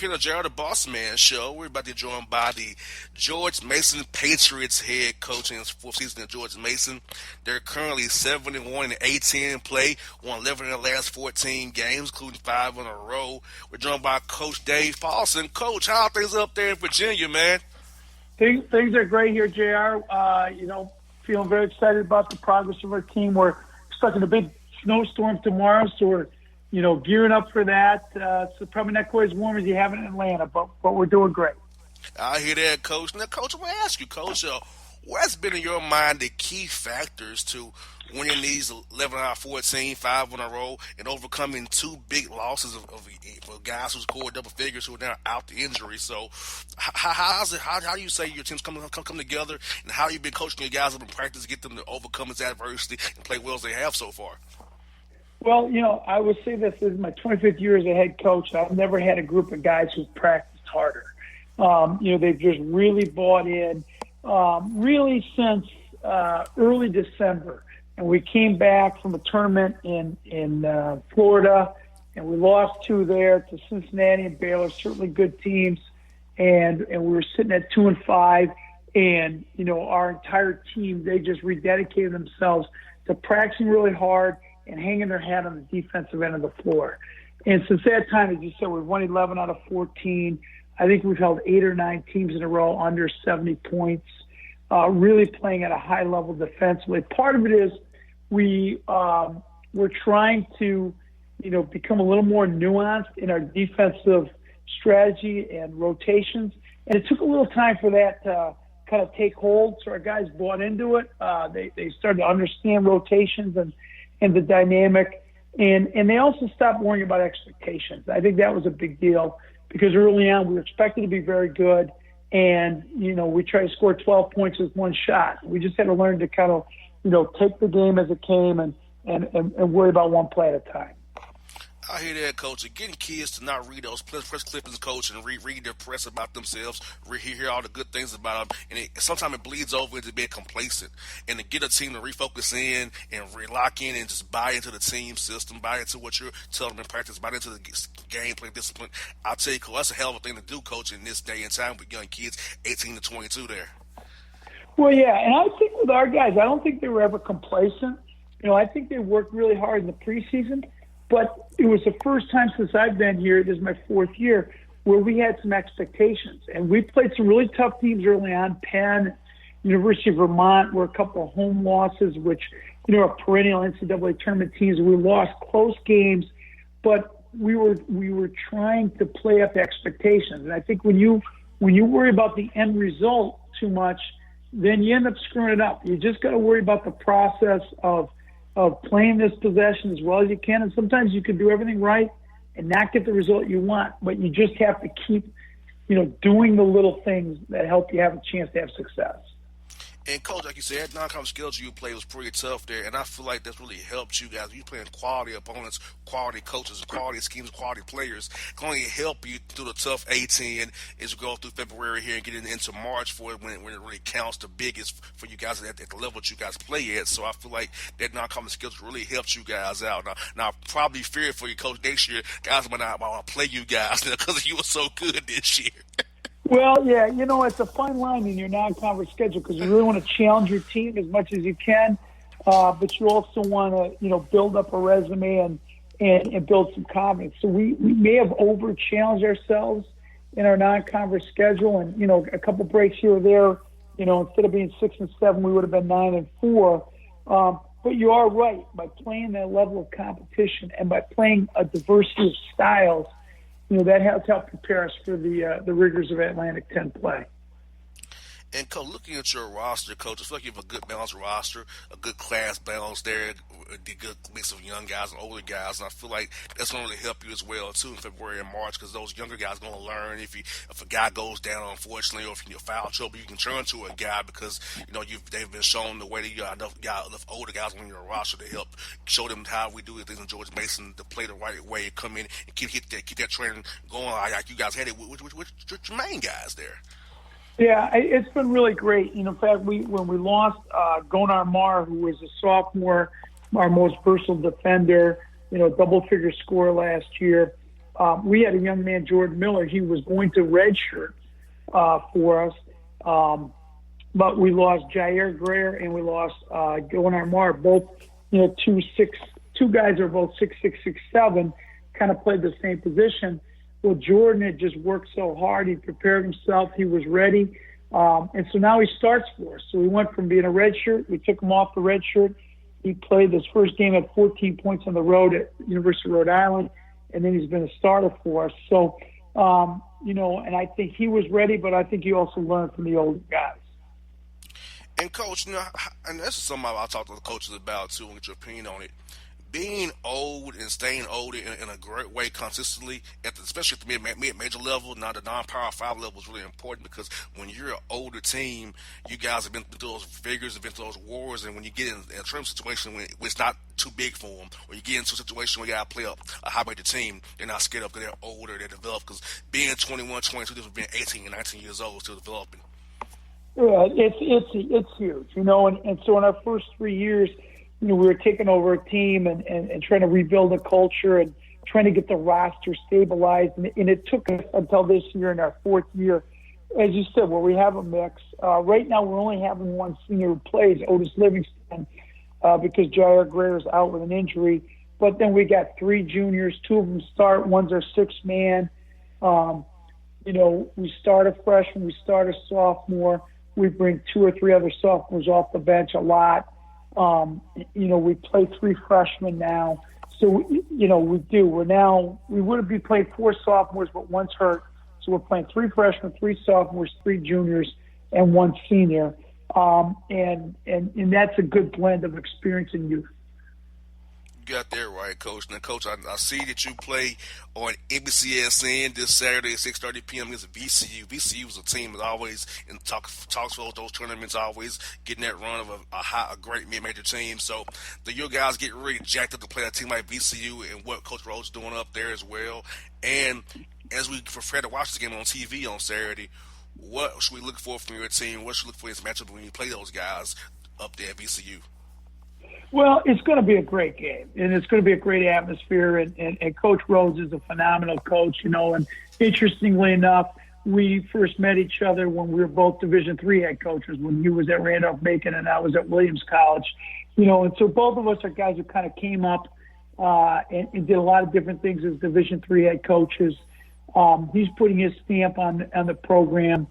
here on the Jared the Bossman show. We're about to be joined by the George Mason Patriots head coach in his fourth season of George Mason. They're currently 7-1 and 18 in play, won 11 in the last 14 games, including 5 in a row. We're joined by Coach Dave Paulson. Coach, how are things up there in Virginia, man? Things are great here, JR. Feeling very excited about the progress of our team. We're expecting a big snowstorm tomorrow, so we're gearing up for that. It's probably not quite as warm as you have in Atlanta, but we're doing great. I hear that, Coach. Now, Coach, I want to ask you, Coach, what's been in your mind the key factors to winning these 11 out of 14, 5 in a row, and overcoming two big losses of guys who scored double figures who are now out the injury? So, how do you say your team's come together, and how you've been coaching your guys up in practice to get them to overcome this adversity and play well as they have so far? Well, I would say this is my 25th year as a head coach. I've never had a group of guys who've practiced harder. They've just really bought in, really since early December. And we came back from a tournament in Florida, and we lost 2 there to Cincinnati and Baylor, certainly good teams. And we were sitting at 2-5, and our entire team, they just rededicated themselves to practicing really hard and hanging their hat on the defensive end of the floor. And since that time, as you said, we've won 11 out of 14. I think we've held 8 or 9 teams in a row under 70 points, really playing at a high level defensively. Part of it is we're trying to, become a little more nuanced in our defensive strategy and rotations. And it took a little time for that to kind of take hold, so our guys bought into it. They started to understand rotations and the dynamic, and they also stopped worrying about expectations. I think that was a big deal because early on we were expected to be very good, and we tried to score 12 points with one shot. We just had to learn to kind of take the game as it came and worry about one play at a time. I hear that, Coach. And getting kids to not read those press clippings, Coach, and read their press about themselves, hear all the good things about them, and sometimes it bleeds over into being complacent. And to get a team to refocus in and lock in and just buy into the team system, buy into what you're telling them in practice, buy into the gameplay discipline, I'll tell you, Coach, that's a hell of a thing to do, Coach, in this day and time with young kids, 18 to 22 there. Well, yeah, and I think with our guys, I don't think they were ever complacent. I think they worked really hard in the preseason. But it was the first time since I've been here, this is my 4th year, where we had some expectations. And we played some really tough teams early on. Penn, University of Vermont were a couple of home losses, which, are perennial NCAA tournament teams. We lost close games, but we were trying to play up expectations. And I think when you worry about the end result too much, then you end up screwing it up. You just got to worry about the process of playing this possession as well as you can. And sometimes you can do everything right and not get the result you want, but you just have to keep, doing the little things that help you have a chance to have success. And, Coach, like you said, that non-conference schedule you played was pretty tough there, and I feel like that's really helped you guys. You're playing quality opponents, quality coaches, quality schemes, quality players. It can only help you through the tough 18 as we go through February here and get into March for it when it really counts the biggest for you guys at the level that you guys play at. So I feel like that non-conference schedule really helps you guys out. Now I probably fear for you, Coach, next year, guys might not want to play you guys because you were so good this year. Well, yeah, it's a fine line in your non-conference schedule because you really want to challenge your team as much as you can, but you also want to, build up a resume and build some confidence. So we may have over-challenged ourselves in our non-conference schedule, and a couple breaks here or there. Instead of being 6 and 7, we would have been 9 and 4. But you are right, by playing that level of competition and by playing a diversity of styles, that has helped prepare us for the rigors of Atlantic 10 play. And, Coach, looking at your roster, Coach, I feel like you have a good balanced roster, a good class balance there, a good mix of young guys and older guys. And I feel like that's going to really help you as well, too, in February and March, because those younger guys are going to learn if a guy goes down, unfortunately, or if you're foul trouble, you can turn to a guy because, they've been shown the way that you got enough older guys on your roster to help show them how we do things in George Mason to play the right way, come in and keep that training going like you guys had it with your main guys there. Yeah, it's been really great. In fact, when we lost Gonar Mar, who was a sophomore, our most versatile defender, double-figure scorer last year, we had a young man, Jordan Miller. He was going to redshirt for us. But we lost Jair Greer and we lost Gillen Armar, both, two guys are both 6'6", 6'7", kind of played the same position. Well, Jordan had just worked so hard. He prepared himself. He was ready. And so now he starts for us. So we went from being a red shirt. We took him off the red shirt. He played his first game at 14 points on the road at University of Rhode Island, and then he's been a starter for us. So, and I think he was ready, but I think he also learned from the older guys. And Coach, and this is something I'll talk to the coaches about too, and get your opinion on it. Being old and staying old in a great way consistently, especially at the mid-major level, now the non-power 5 level is really important because when you're an older team, you guys have been through those vigors, have been through those wars, and when you get in a trim situation when it's not too big for them, or you get into a situation where you got to play a high-major team, they're not scared of because they're older, they're developed, because being 21, 22, different being 18 and 19 years old, still developing. Yeah, it's huge, and so in our first 3 years, we were taking over a team and trying to rebuild a culture and trying to get the roster stabilized. And it took us until this year in our 4th year, as you said, where we have a mix. Right now, we're only having one senior who plays, Otis Livingston, because Jair Greer is out with an injury. But then we got 3 juniors, 2 of them start, one's our 6th man. We start a freshman, we start a sophomore. We bring 2 or 3 other sophomores off the bench a lot. We play 3 freshmen now. So, we do. We would be playing 4 sophomores, but one's hurt. So we're playing 3 freshmen, 3 sophomores, 3 juniors, and 1 senior. And that's a good blend of experience and youth. You got that right, Coach. Now, Coach, I see that you play on NBCSN this Saturday at 6:30 p.m. against VCU. VCU is a team that's always in talks for those tournaments, always getting that run of a great mid-major team. So your guys get really jacked up to play a team like VCU and what Coach Rhodes is doing up there as well. And as we prepare to watch this game on TV on Saturday, what should we look for from your team? What should we look for in this matchup when you play those guys up there at VCU? Well, it's going to be a great game, and it's going to be a great atmosphere, and Coach Rhodes is a phenomenal coach, and interestingly enough, we first met each other when we were both Division III head coaches, when he was at Randolph-Macon and I was at Williams College, and so both of us are guys who kind of came up and did a lot of different things as Division III head coaches. He's putting his stamp on the program.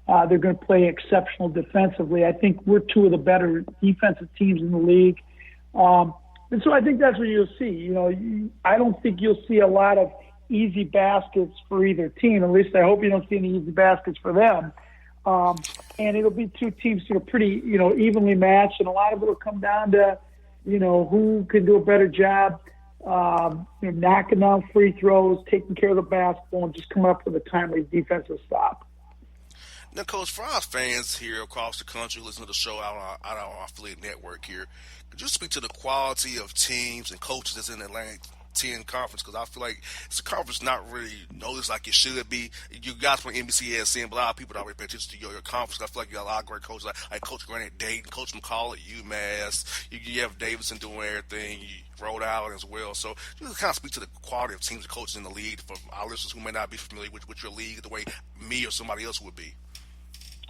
They're going to play exceptional defensively. I think we're 2 of the better defensive teams in the league. And so I think that's what you'll see. I don't think you'll see a lot of easy baskets for either team. At least I hope you don't see any easy baskets for them. And it'll be 2 teams that are pretty, evenly matched. And a lot of it will come down to, who can do a better job, knocking down free throws, taking care of the basketball, and just coming up with a timely defensive stop. Now, Coach, for our fans here across the country, listening to the show out on our affiliate network here, could you speak to the quality of teams and coaches that's in the Atlantic 10 conference? Because I feel like it's a conference not really noticed like it should be. You guys from NBCSN, but a lot of people don't really pay attention to your conference. I feel like you got a lot of great coaches like Coach Grant at Dayton, Coach McCall at UMass. You have Davidson doing everything, Rhode Island as well. So you kind of speak to the quality of teams and coaches in the league for our listeners who may not be familiar with your league the way me or somebody else would be.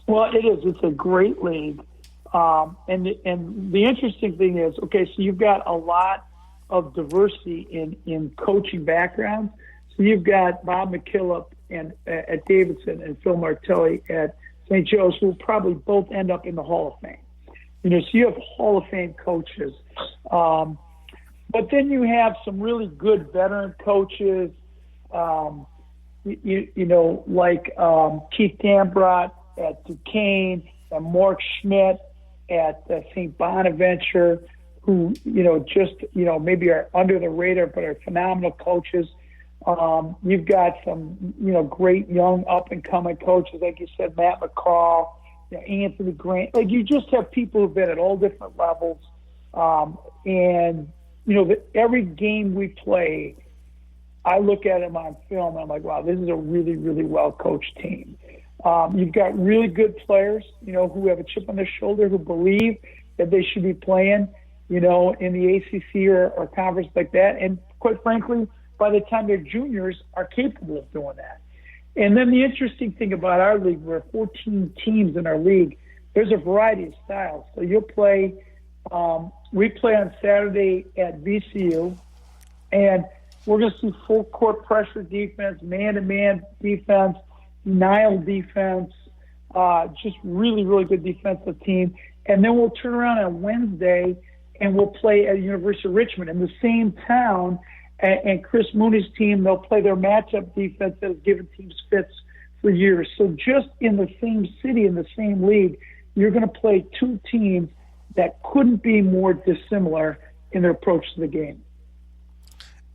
Well, it is. It's a great league. And the interesting thing is, okay, so you've got a lot of diversity in coaching backgrounds. So you've got Bob McKillop at Davidson and Phil Martelli at St. Joe's, who will probably both end up in the Hall of Fame. So you have Hall of Fame coaches. But then you have some really good veteran coaches, like Keith Dambrot at Duquesne, and Mark Schmidt at St. Bonaventure, who, maybe are under the radar, but are phenomenal coaches. You've got some, great young up-and-coming coaches, like you said, Matt McCall, Anthony Grant. Like, you just have people who've been at all different levels. Every game we play, I look at them on film, and I'm like, wow, this is a really, really well-coached team. You've got really good players, who have a chip on their shoulder, who believe that they should be playing, in the ACC or conference like that. And quite frankly, by the time they're juniors, are capable of doing that. And then the interesting thing about our league, we're 14 teams in our league. There's a variety of styles. So you'll play, we play on Saturday at VCU, and we're going to see full court pressure defense, man-to-man defense, Nile defense, just really, really good defensive team. And then we'll turn around on Wednesday and we'll play at University of Richmond in the same town. And Chris Mooney's team, they'll play their matchup defense that has given teams fits for years. So just in the same city, in the same league, you're going to play two teams that couldn't be more dissimilar in their approach to the game.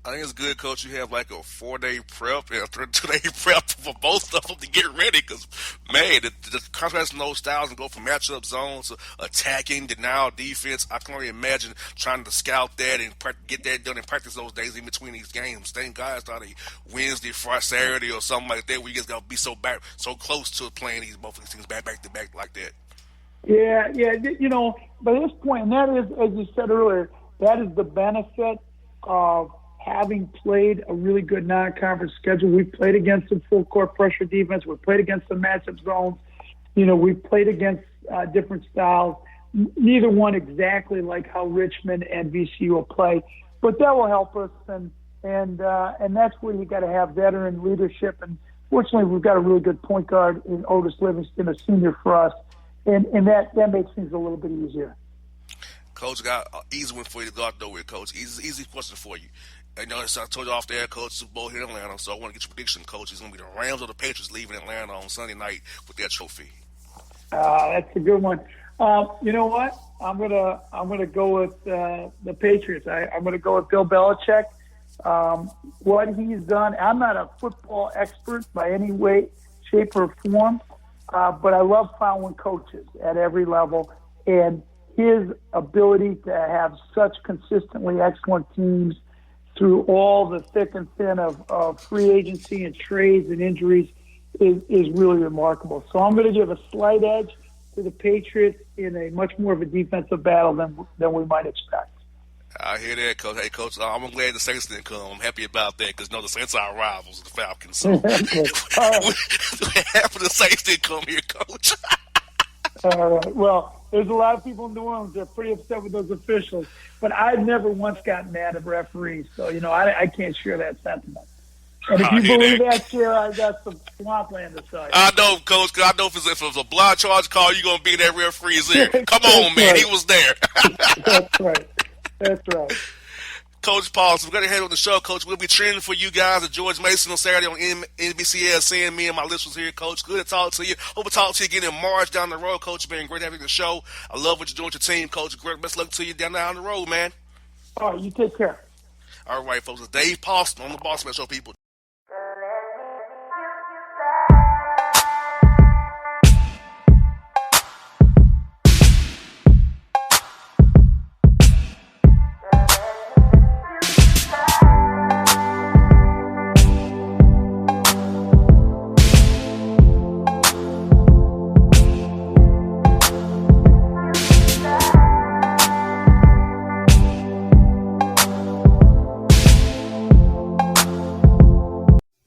I think it's good, Coach. You have like a 4-day prep and a 2-day prep for both of them to get ready. Because, man, the contrast in those styles and go from matchup zones to attacking, denial, defense. I can only imagine trying to scout that and get that done and practice those days in between these games. Thank God it's not a Wednesday, Friday, Saturday or something like that where you just got to be so close to playing both of these things back to back like that. Yeah. By this point, and that is, as you said earlier, that is the benefit of having played a really good non-conference schedule. We've played against some full court pressure defense. We've played against some matchup zones. We've played against different styles. Neither one exactly like how Richmond and VCU will play, but that will help us. And that's where you got to have veteran leadership. And fortunately, we've got a really good point guard in Otis Livingston, a senior for us, and that makes things a little bit easier. Coach, got an easy one for you to go out there with, Coach. Easy question for you. I told you off there, Coach, Super Bowl here in Atlanta, so I want to get your prediction, Coach. It's going to be the Rams or the Patriots leaving Atlanta on Sunday night with that trophy. That's a good one. You know what? I'm gonna go with the Patriots. I'm gonna go with Bill Belichick. What he's done. I'm not a football expert by any way, shape, or form, but I love following coaches at every level, and his ability to have such consistently excellent teams through all the thick and thin of free agency and trades and injuries is really remarkable. So I'm going to give a slight edge to the Patriots in a much more of a defensive battle than we might expect. I hear that, Coach. Hey, Coach, I'm glad the Saints didn't come. I'm happy about that because, the Saints are our rivals, the Falcons. So half of the Saints didn't come here, Coach. Well, there's a lot of people in New Orleans that are pretty upset with those officials, but I've never once gotten mad at referees, so I can't share that sentiment. And if you believe that, Chair, I've got some swampland to say. I know, Coach, because I know if it was a blind charge call, you're going to be that referee's there. Come on, man. Right. He was there. That's right. Coach Paul, so we're going to head on the show, Coach. We'll be trending for you guys at George Mason on Saturday on NBCS. Seeing me and my listeners here, Coach. Good to talk to you. Hope to talk to you again in March down the road, Coach. It's been great having the show. I love what you're doing with your team, Coach. Great. Best luck to you down the road, man. All right, you take care. All right, folks. It's Dave Paulson on the Bossman Show, people.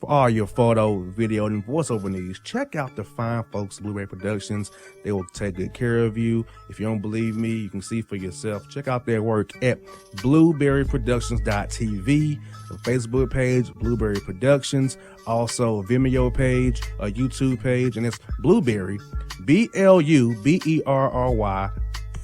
All your photo, video, and voiceover needs, check out the fine folks at Blueberry Productions. They will take good care of you. If you don't believe me, you can see for yourself. Check out their work at blueberryproductions.tv, the Facebook page, Blueberry Productions, also a Vimeo page, a YouTube page, and it's Blueberry, BLUBERRY,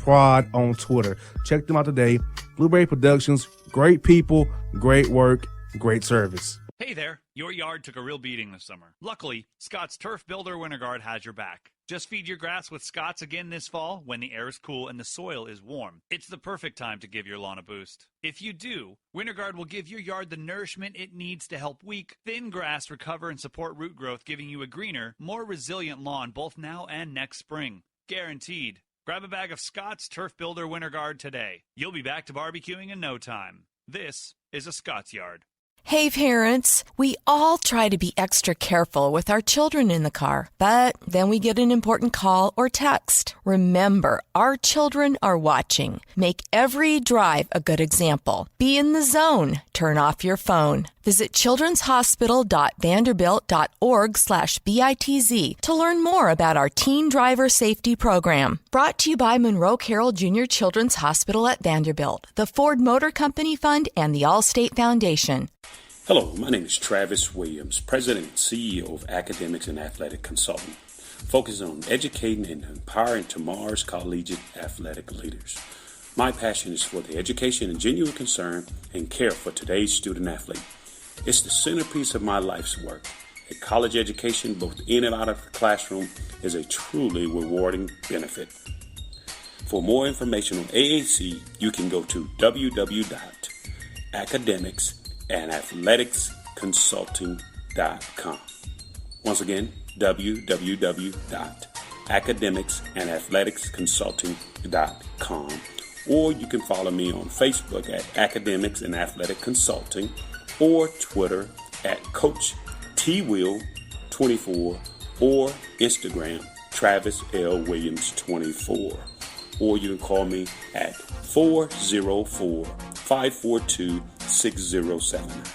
Prod on Twitter. Check them out today. Blueberry Productions, great people, great work, great service. Hey there, your yard took a real beating this summer. Luckily, Scott's Turf Builder Winter Guard has your back. Just feed your grass with Scott's again this fall when the air is cool and the soil is warm. It's the perfect time to give your lawn a boost. If you do, Winter Guard will give your yard the nourishment it needs to help weak, thin grass recover and support root growth, giving you a greener, more resilient lawn both now and next spring. Guaranteed. Grab a bag of Scott's Turf Builder Winter Guard today. You'll be back to barbecuing in no time. This is a Scott's Yard. Hey parents, we all try to be extra careful with our children in the car, but then we get an important call or text. Remember, our children are watching. Make every drive a good example. Be in the zone. Turn off your phone. Visit childrenshospital.vanderbilt.org/BITZ to learn more about our teen driver safety program. Brought to you by Monroe Carroll Jr. Children's Hospital at Vanderbilt, the Ford Motor Company Fund, and the Allstate Foundation. Hello, my name is Travis Williams, President and CEO of Academics and Athletic Consulting, focusing on educating and empowering tomorrow's collegiate athletic leaders. My passion is for the education and genuine concern and care for today's student athlete. It's the centerpiece of my life's work. A college education, both in and out of the classroom, is a truly rewarding benefit. For more information on AAC, you can go to www.academicsandathleticsconsulting.com. Once again, www.academicsandathleticsconsulting.com. Or you can follow me on Facebook at Academics and Athletic Consulting, or Twitter at Coach TWill24, or Instagram Travis L. Williams 24. Or you can call me at 404-542-6079.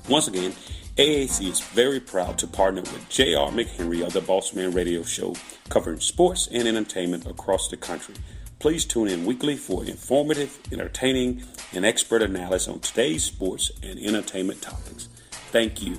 Once again, AAC is very proud to partner with J.R. McHenry of the Bossman Radio Show, covering sports and entertainment across the country. Please tune in weekly for informative, entertaining, and expert analysis on today's sports and entertainment topics. Thank you.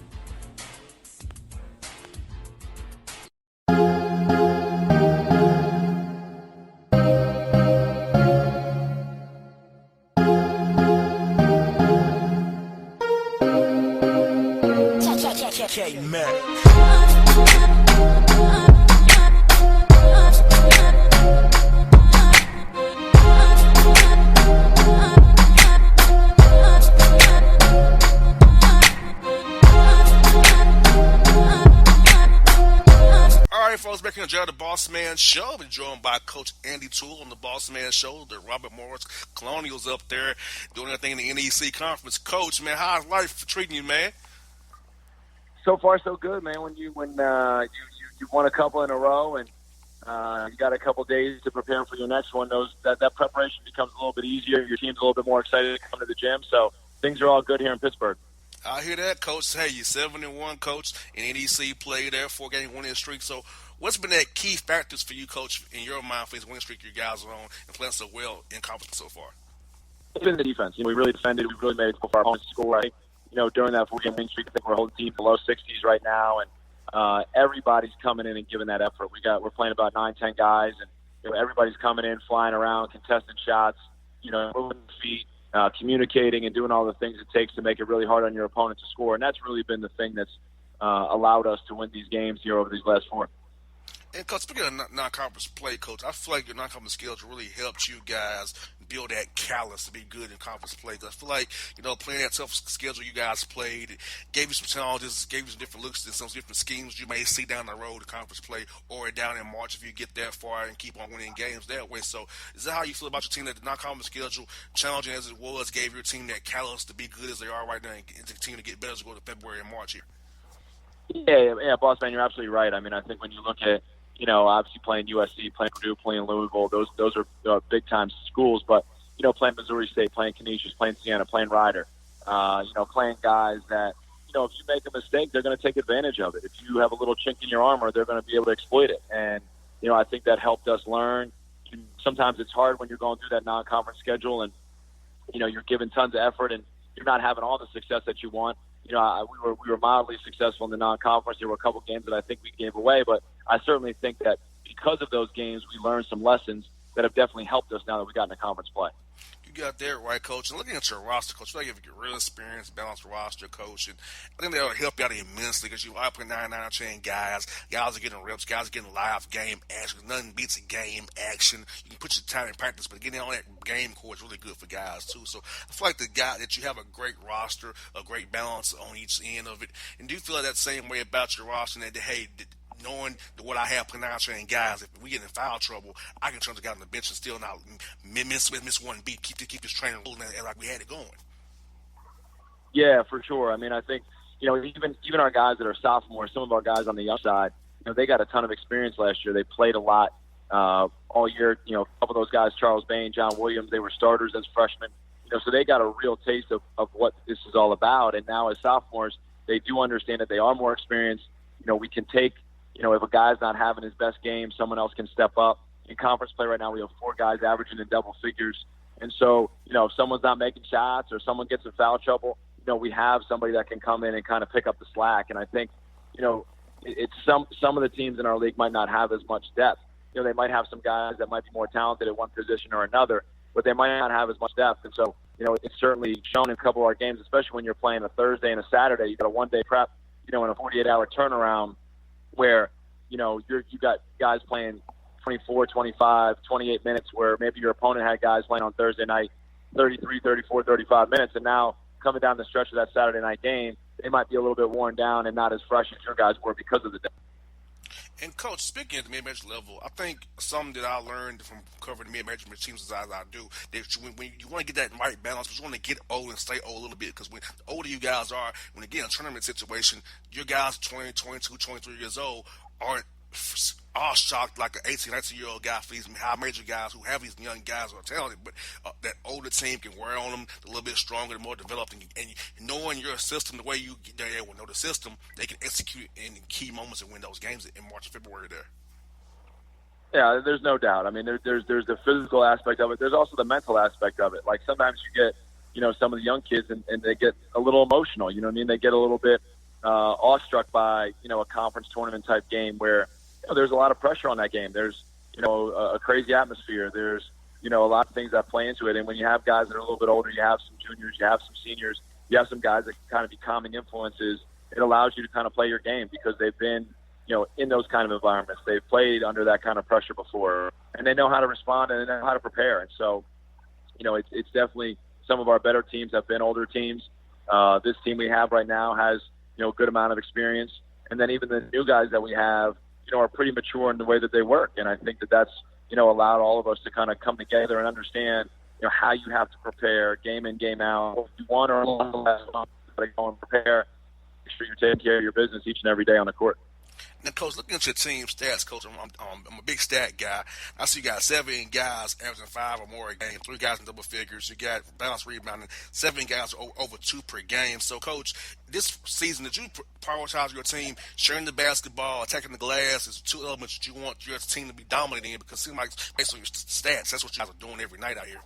Back here enjoy the Bossman Show. We're joined by Coach Andy Toole on the Bossman Show. The Robert Morris Colonials up there doing everything in the NEC conference. Coach, man, how's life treating you, man? So far, so good, man. When you won a couple in a row, and you got a couple days to prepare for your next one, that preparation becomes a little bit easier. Your team's a little bit more excited to come to the gym. So things are all good here in Pittsburgh. I hear that, Coach. Hey, you're 7-1, Coach, in NEC play there, 4-game winning streak. So what's been that key factors for you, Coach, in your mind for this winning streak you guys are on and playing so well in conference so far? It's been the defense. We really defended. We really made it for our opponents to score. I think, during that 4-game winning streak, I think we're holding team below 60s right now, and everybody's coming in and giving that effort. We're playing about 9-10 guys, and everybody's coming in, flying around, contesting shots, moving the feet. Communicating and doing all the things it takes to make it really hard on your opponent to score. And that's really been the thing that's allowed us to win these games here over these last 4. And, Coach, speaking of non-conference play, Coach, I feel like your non-conference skills really helped you guys build that callus to be good in conference play. Cause I feel like, playing that tough schedule you guys played, it gave you some challenges, gave you some different looks and some different schemes you may see down the road in conference play or down in March if you get that far and keep on winning games that way. So is that how you feel about your team, that the non-conference schedule, challenging as it was, gave your team that callus to be good as they are right now and to continue to get better as we go to February and March here? Yeah, boss man, you're absolutely right. I mean, I think when you look at, obviously playing USC, playing Purdue, playing Louisville, those are big time schools. But playing Missouri State, playing Canisius, playing Siena, playing Rider, playing guys that if you make a mistake, they're going to take advantage of it. If you have a little chink in your armor, they're going to be able to exploit it. And I think that helped us learn. Sometimes it's hard when you're going through that non-conference schedule, and you're giving tons of effort, and you're not having all the success that you want. We were mildly successful in the non-conference. There were a couple games that I think we gave away, but I certainly think that because of those games, we learned some lessons that have definitely helped us now that we got into conference play. You got that right, Coach. And looking at your roster, Coach, I feel like you have a real experienced, balanced roster, Coach. And I think that'll help you out immensely because you are playing 9 chain guys. Guys are getting reps. Guys are getting live game action. Nothing beats a game action. You can put your time in practice, but getting on that game court is really good for guys, too. So I feel like that you have a great roster, a great balance on each end of it. And do you feel like that same way about your roster that, hey, knowing what I have playing 9 chain guys, if we get in foul trouble, I can turn the guy on the bench and still not miss one beat, keep this training rolling like we had it going. Yeah, for sure. I mean, I think, even our guys that are sophomores, some of our guys on the young side, they got a ton of experience last year. They played a lot all year. A couple of those guys, Charles Bain, John Williams, they were starters as freshmen. So they got a real taste of what this is all about. And now as sophomores, they do understand that they are more experienced. We can take, if a guy's not having his best game, someone else can step up. In conference play right now, we have 4 guys averaging in double figures. And so, if someone's not making shots or someone gets in foul trouble, we have somebody that can come in and kind of pick up the slack. And I think, it's some of the teams in our league might not have as much depth. They might have some guys that might be more talented at one position or another, but they might not have as much depth. And so, it's certainly shown in a couple of our games, especially when you're playing a Thursday and a Saturday. You got a one-day prep, in a 48-hour turnaround where, you got guys playing 24, 25, 28 minutes, where maybe your opponent had guys playing on Thursday night 33, 34, 35 minutes, and now coming down the stretch of that Saturday night game, they might be a little bit worn down and not as fresh as your guys were because of the depth. And, Coach, speaking at the mid-major level, I think something that I learned from covering the mid-major teams as I do, that when you want to get that right balance, but you want to get old and stay old a little bit, because when the older you guys are, when you get in a tournament situation, your guys 20, 22, 23 years old aren't all shocked like an 18, 19-year-old guy for these high major guys who have these young guys who are talented, but that older team can wear on them a little bit stronger, more developed, and knowing your system the way you get there will know the system, they can execute in key moments and win those games in March and February there. Yeah, there's no doubt. I mean, there's the physical aspect of it. There's also the mental aspect of it. Like sometimes you get, some of the young kids and they get a little emotional. You know what I mean? They get a little bit awestruck by, a conference tournament type game where, there's a lot of pressure on that game. There's, a crazy atmosphere. There's, a lot of things that play into it. And when you have guys that are a little bit older, you have some juniors, you have some seniors, you have some guys that can kind of be calming influences. It allows you to kind of play your game because they've been, in those kind of environments. They've played under that kind of pressure before, and they know how to respond and they know how to prepare. And so, it's definitely some of our better teams have been older teams. This team we have right now has, a good amount of experience. And then even the new guys that we have, are pretty mature in the way that they work. And I think that that's, allowed all of us to kind of come together and understand, how you have to prepare game in, game out. If you want or lost the last month, you got to go and prepare. Make sure you're taking care of your business each and every day on the court. Now, Coach, looking at your team stats, Coach, I'm a big stat guy. I see you got 7 guys averaging 5 or more a game, 3 guys in double figures. You got balance rebounding, 7 guys over 2 per game. So, Coach, this season, did you prioritize your team sharing the basketball, attacking the glass? Is 2 elements that you want your team to be dominant in? Because it seems like, based on your stats, that's what you guys are doing every night out here.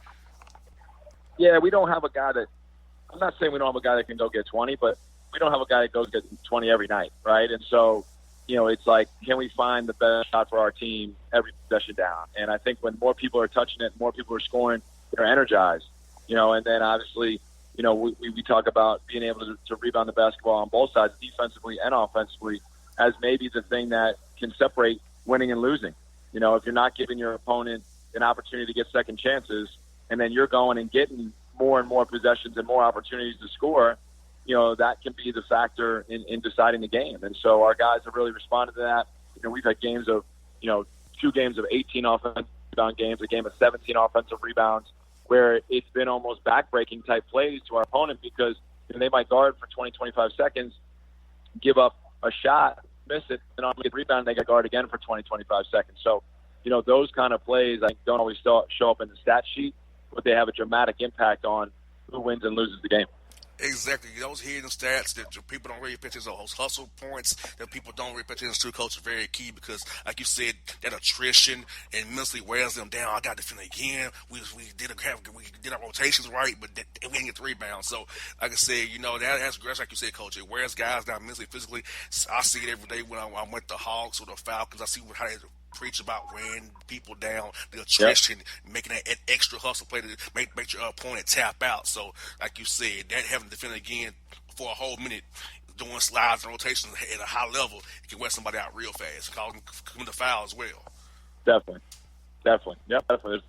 Yeah, we don't have a guy that – I'm not saying we don't have a guy that can go get 20, but we don't have a guy that goes get 20 every night, right? And so – it's like, can we find the best shot for our team every possession down? And I think when more people are touching it, more people are scoring, they're energized. And then obviously, we talk about being able to rebound the basketball on both sides, defensively and offensively, as maybe the thing that can separate winning and losing. If you're not giving your opponent an opportunity to get second chances, and then you're going and getting more and more possessions and more opportunities to score, that can be the factor in deciding the game. And so our guys have really responded to that. We've had games of, 2 games of 18 offensive rebound games, a game of 17 offensive rebounds, where it's been almost backbreaking type plays to our opponent because they might guard for 20, 25 seconds, give up a shot, miss it, and on the rebound, they get guard again for 20, 25 seconds. So, those kind of plays don't always show up in the stat sheet, but they have a dramatic impact on who wins and loses the game. Exactly. Those hidden stats that people don't really pay attention to, those hustle points that people don't really pay attention to, Coach, are very key because, like you said, that attrition and mentally wears them down. I got to defend again. We did our rotations right, but we didn't get the rebound. So, like I said, that's like you said, Coach. It wears guys down mentally, physically. I see it every day when I'm with the Hawks or the Falcons. I see how they preach about wearing people down, the attrition, making that extra hustle play to make your opponent tap out. So, like you said, that having to defend again for a whole minute, doing slides and rotations at a high level, it can wear somebody out real fast, cause them come to foul as well. Definitely. Yep, definitely.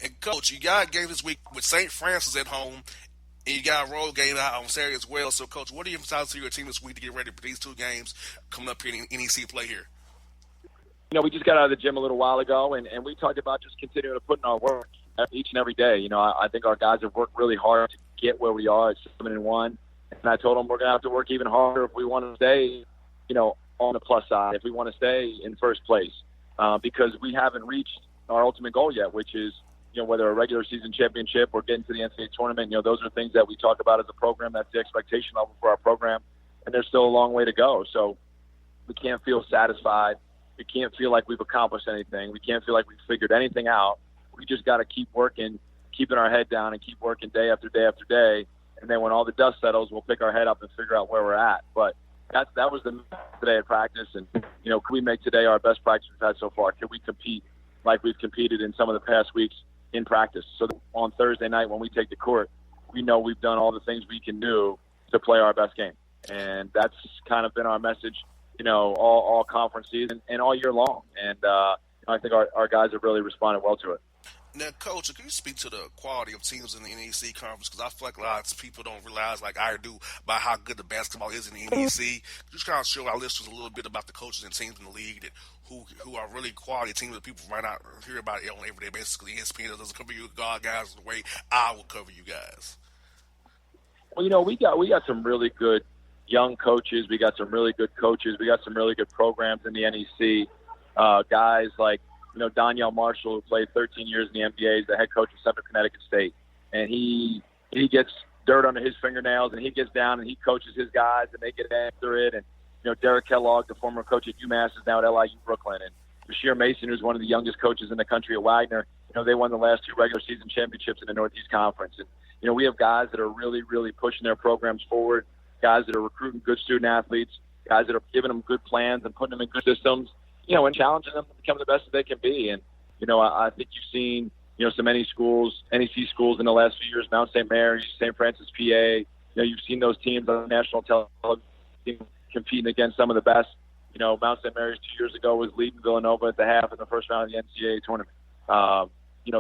And, Coach, you got a game this week with St. Francis at home, and you got a road game out on Saturday as well. So, Coach, what do you emphasize to your team this week to get ready for these 2 games coming up here in NEC play here? We just got out of the gym a little while ago, and we talked about just continuing to put in our work each and every day. I think our guys have worked really hard to get where we are at 7-1. And I told them we're going to have to work even harder if we want to stay, on the plus side, if we want to stay in first place, because we haven't reached our ultimate goal yet, which is, whether a regular season championship or getting to the NCAA tournament. Those are things that we talk about as a program. That's the expectation level for our program, and there's still a long way to go. So we can't feel satisfied. We can't feel like we've accomplished anything. We can't feel like we've figured anything out. We just got to keep working, keeping our head down, and keep working day after day after day. And then when all the dust settles, we'll pick our head up and figure out where we're at. But that was the today at practice. And, can we make today our best practice we've had so far? Can we compete like we've competed in some of the past weeks in practice? So on Thursday night when we take the court, we know we've done all the things we can do to play our best game. And that's kind of been our message, all conference season and all year long. And I think our guys have really responded well to it. Now, Coach, can you speak to the quality of teams in the NEC conference? Because I feel like a lot of people don't realize, like I do, about how good the basketball is in the NEC. Just kind of show our listeners a little bit about the coaches and teams in the league that who are really quality teams that people might not hear about it on an everyday basis. Because ESPN doesn't cover you guys the way I will cover you guys. Well, we got some really good young coaches. We got some really good coaches. We got some really good programs in the NEC. Guys like, Donyell Marshall, who played 13 years in the NBA, is the head coach of Central Connecticut State. And he gets dirt under his fingernails, and he gets down and he coaches his guys, and they get after it. And, Derek Kellogg, the former coach at UMass, is now at LIU Brooklyn. And Bashir Mason, who's one of the youngest coaches in the country at Wagner, they won the last 2 regular season championships in the Northeast Conference. And, we have guys that are really, really pushing their programs forward, guys that are recruiting good student athletes, guys that are giving them good plans and putting them in good systems, and challenging them to become the best that they can be. And, I think you've seen, some NEC schools in the last few years, Mount St. Mary's, St. Francis, PA. You've seen those teams on national television competing against some of the best. Mount St. Mary's 2 years ago was leading Villanova at the half in the first round of the NCAA tournament.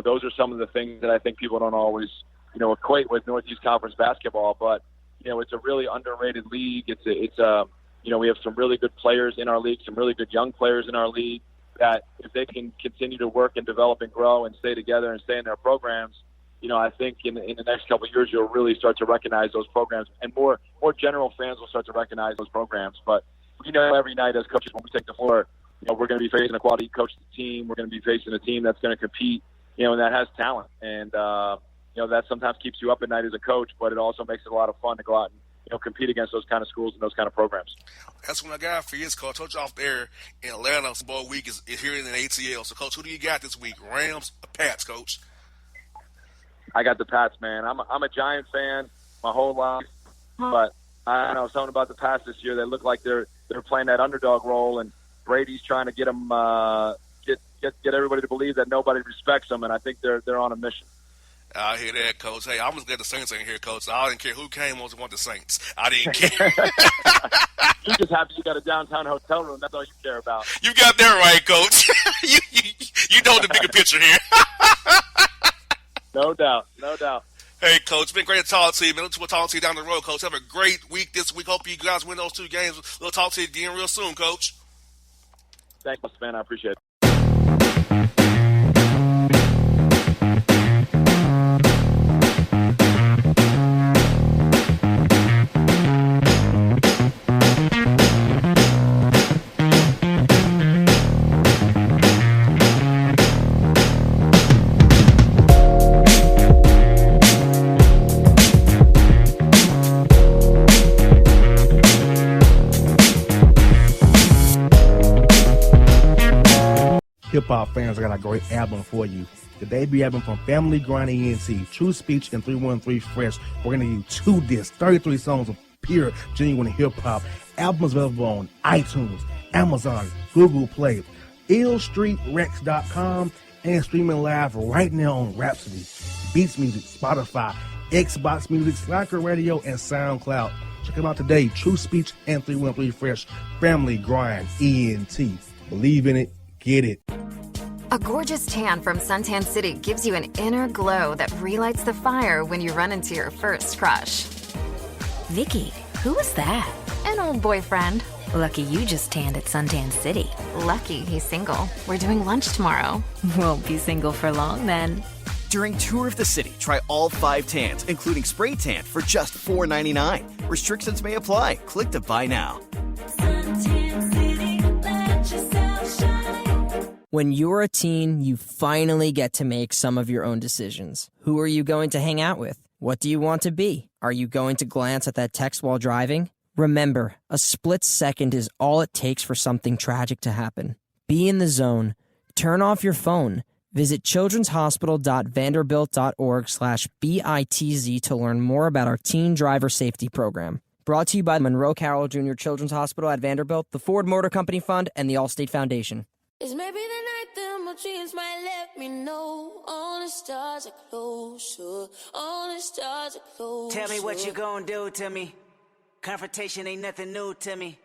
Those are some of the things that I think people don't always, equate with Northeast Conference basketball. But, it's a really underrated league. We have some really good players in our league, some really good young players in our league that if they can continue to work and develop and grow and stay together and stay in their programs, I think in the next couple of years you'll really start to recognize those programs, and more general fans will start to recognize those programs. But every night as coaches when we take the floor, we're going to be facing a quality coach team. We're going to be facing a team that's going to compete, and that has talent. And that sometimes keeps you up at night as a coach, but it also makes it a lot of fun to go out and compete against those kind of schools and those kind of programs. That's what I got for you, Coach. I told you off there in Atlanta, Super Bowl week is here in the ATL. So, Coach, who do you got this week? Rams or Pats, Coach? I got the Pats, man. I'm a Giant fan my whole life, but I know something about the Pats this year. They look like they're playing that underdog role, and Brady's trying to get them get everybody to believe that nobody respects them, and I think they're on a mission. I hear that, Coach. Hey, I'm just glad the Saints ain't here, Coach. I didn't care who came on to want the Saints. I didn't care. You just happy you got a downtown hotel room. That's all you care about. You got that right, Coach. you know the bigger picture here. No doubt. No doubt. Hey, Coach, it's been great to talk to you, man. We'll talk to you down the road, Coach. Have a great week this week. Hope you guys win those 2 games. We'll talk to you again real soon, Coach. Thanks, man. I appreciate it. Hip-hop fans, I got a great album for you. The debut album from Family Grind ENT, True Speech and 313 Fresh. We're going to give 2 discs, 33 songs of pure, genuine hip-hop. Albums available on iTunes, Amazon, Google Play, illstreetrex.com, and streaming live right now on Rhapsody, Beats Music, Spotify, Xbox Music, Slacker Radio, and SoundCloud. Check them out today. True Speech and 313 Fresh. Family Grind ENT. Believe in it. Get it. A gorgeous tan from Suntan City gives you an inner glow that relights the fire when you run into your first crush. Vicky, who was that? An old boyfriend. Lucky you just tanned at Suntan City. Lucky he's single. We're doing lunch tomorrow. Won't be single for long then. During Tour of the City, try all 5 tans, including spray tan, for just $4.99. Restrictions may apply. Click to buy now. When you're a teen, you finally get to make some of your own decisions. Who are you going to hang out with? What do you want to be? Are you going to glance at that text while driving? Remember, a split second is all it takes for something tragic to happen. Be in the zone. Turn off your phone. Visit childrenshospital.vanderbilt.org/BITZ to learn more about our teen driver safety program. Brought to you by Monroe Carroll Jr. Children's Hospital at Vanderbilt, the Ford Motor Company Fund, and the Allstate Foundation. It's maybe the night that my dreams might let me know. All the stars are closer. All the stars are closer. Tell me what you gonna do to me. Confrontation ain't nothing new to me.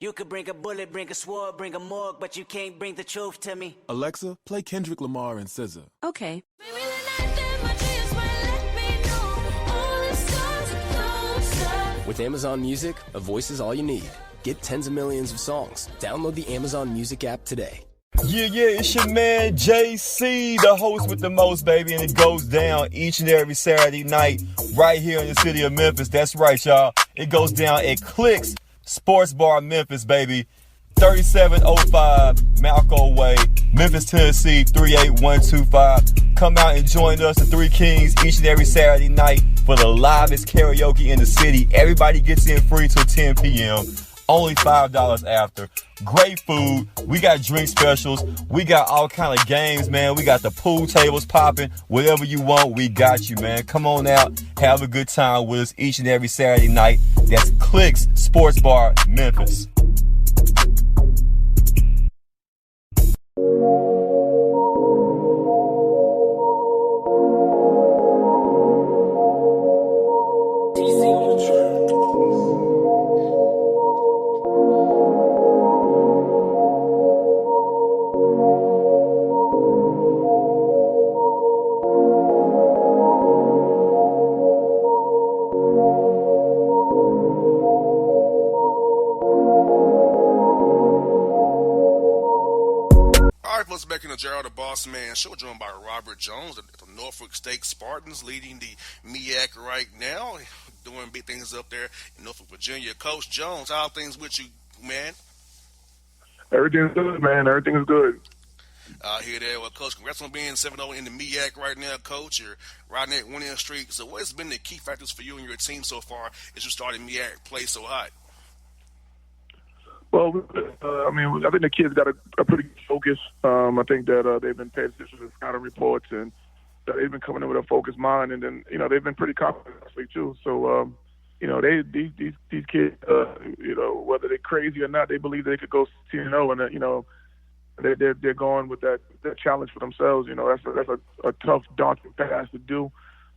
You could bring a bullet, bring a sword, bring a morgue, but you can't bring the truth to me. Alexa, play Kendrick Lamar and SZA. Okay. Maybe the night that my dreams might let me know. All the stars are closer. With Amazon Music, a voice is all you need. Get tens of millions of songs. Download the Amazon Music app today. Yeah, it's your man JC, the host with the most, baby, and it goes down each and every Saturday night right here in the city of Memphis. That's right, y'all. It goes down at Clicks Sports Bar Memphis, baby. 3705 Malco Way, Memphis, Tennessee, 38125. Come out and join us, the Three Kings, each and every Saturday night for the livest karaoke in the city. Everybody gets in free till 10 p.m. Only $5 after. Great food. We got drink specials. We got all kind of games, man. We got the pool tables popping. Whatever you want, we got you, man. Come on out. Have a good time with us each and every Saturday night. That's Clicks Sports Bar, Memphis. Back in the Gerald the Bossman show, joined by Robert Jones, the Norfolk State Spartans, leading the MEAC right now, doing big things up there in Norfolk, Virginia. Coach Jones, how are things with you, man? Everything's good, man. Everything's good. I hear that. Well, Coach, congrats on being 7-0 in the MEAC right now, Coach. You're riding that winning streak. So what has been the key factors for you and your team so far as you started MEAC play so hot? Well, I think the kids got a pretty good focus. I think that they've been paying attention to the scouting reports, and they've been coming in with a focused mind. And then, they've been pretty confident this week too. So, these kids, whether they're crazy or not, they believe they could go 10-0, and they're going with that challenge for themselves. That's a tough, daunting task to do.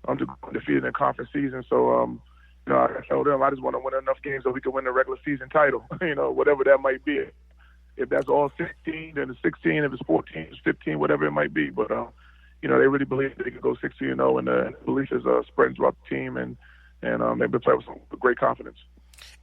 To go undefeated in conference season. So, I told them I just want to win enough games so we can win the regular season title, whatever that might be. If that's all 16, then it's 16. If it's 14, it's 15, whatever it might be. But, they really believe they could go 16-0, and the belief is spreading throughout the team, and they've been playing with great confidence.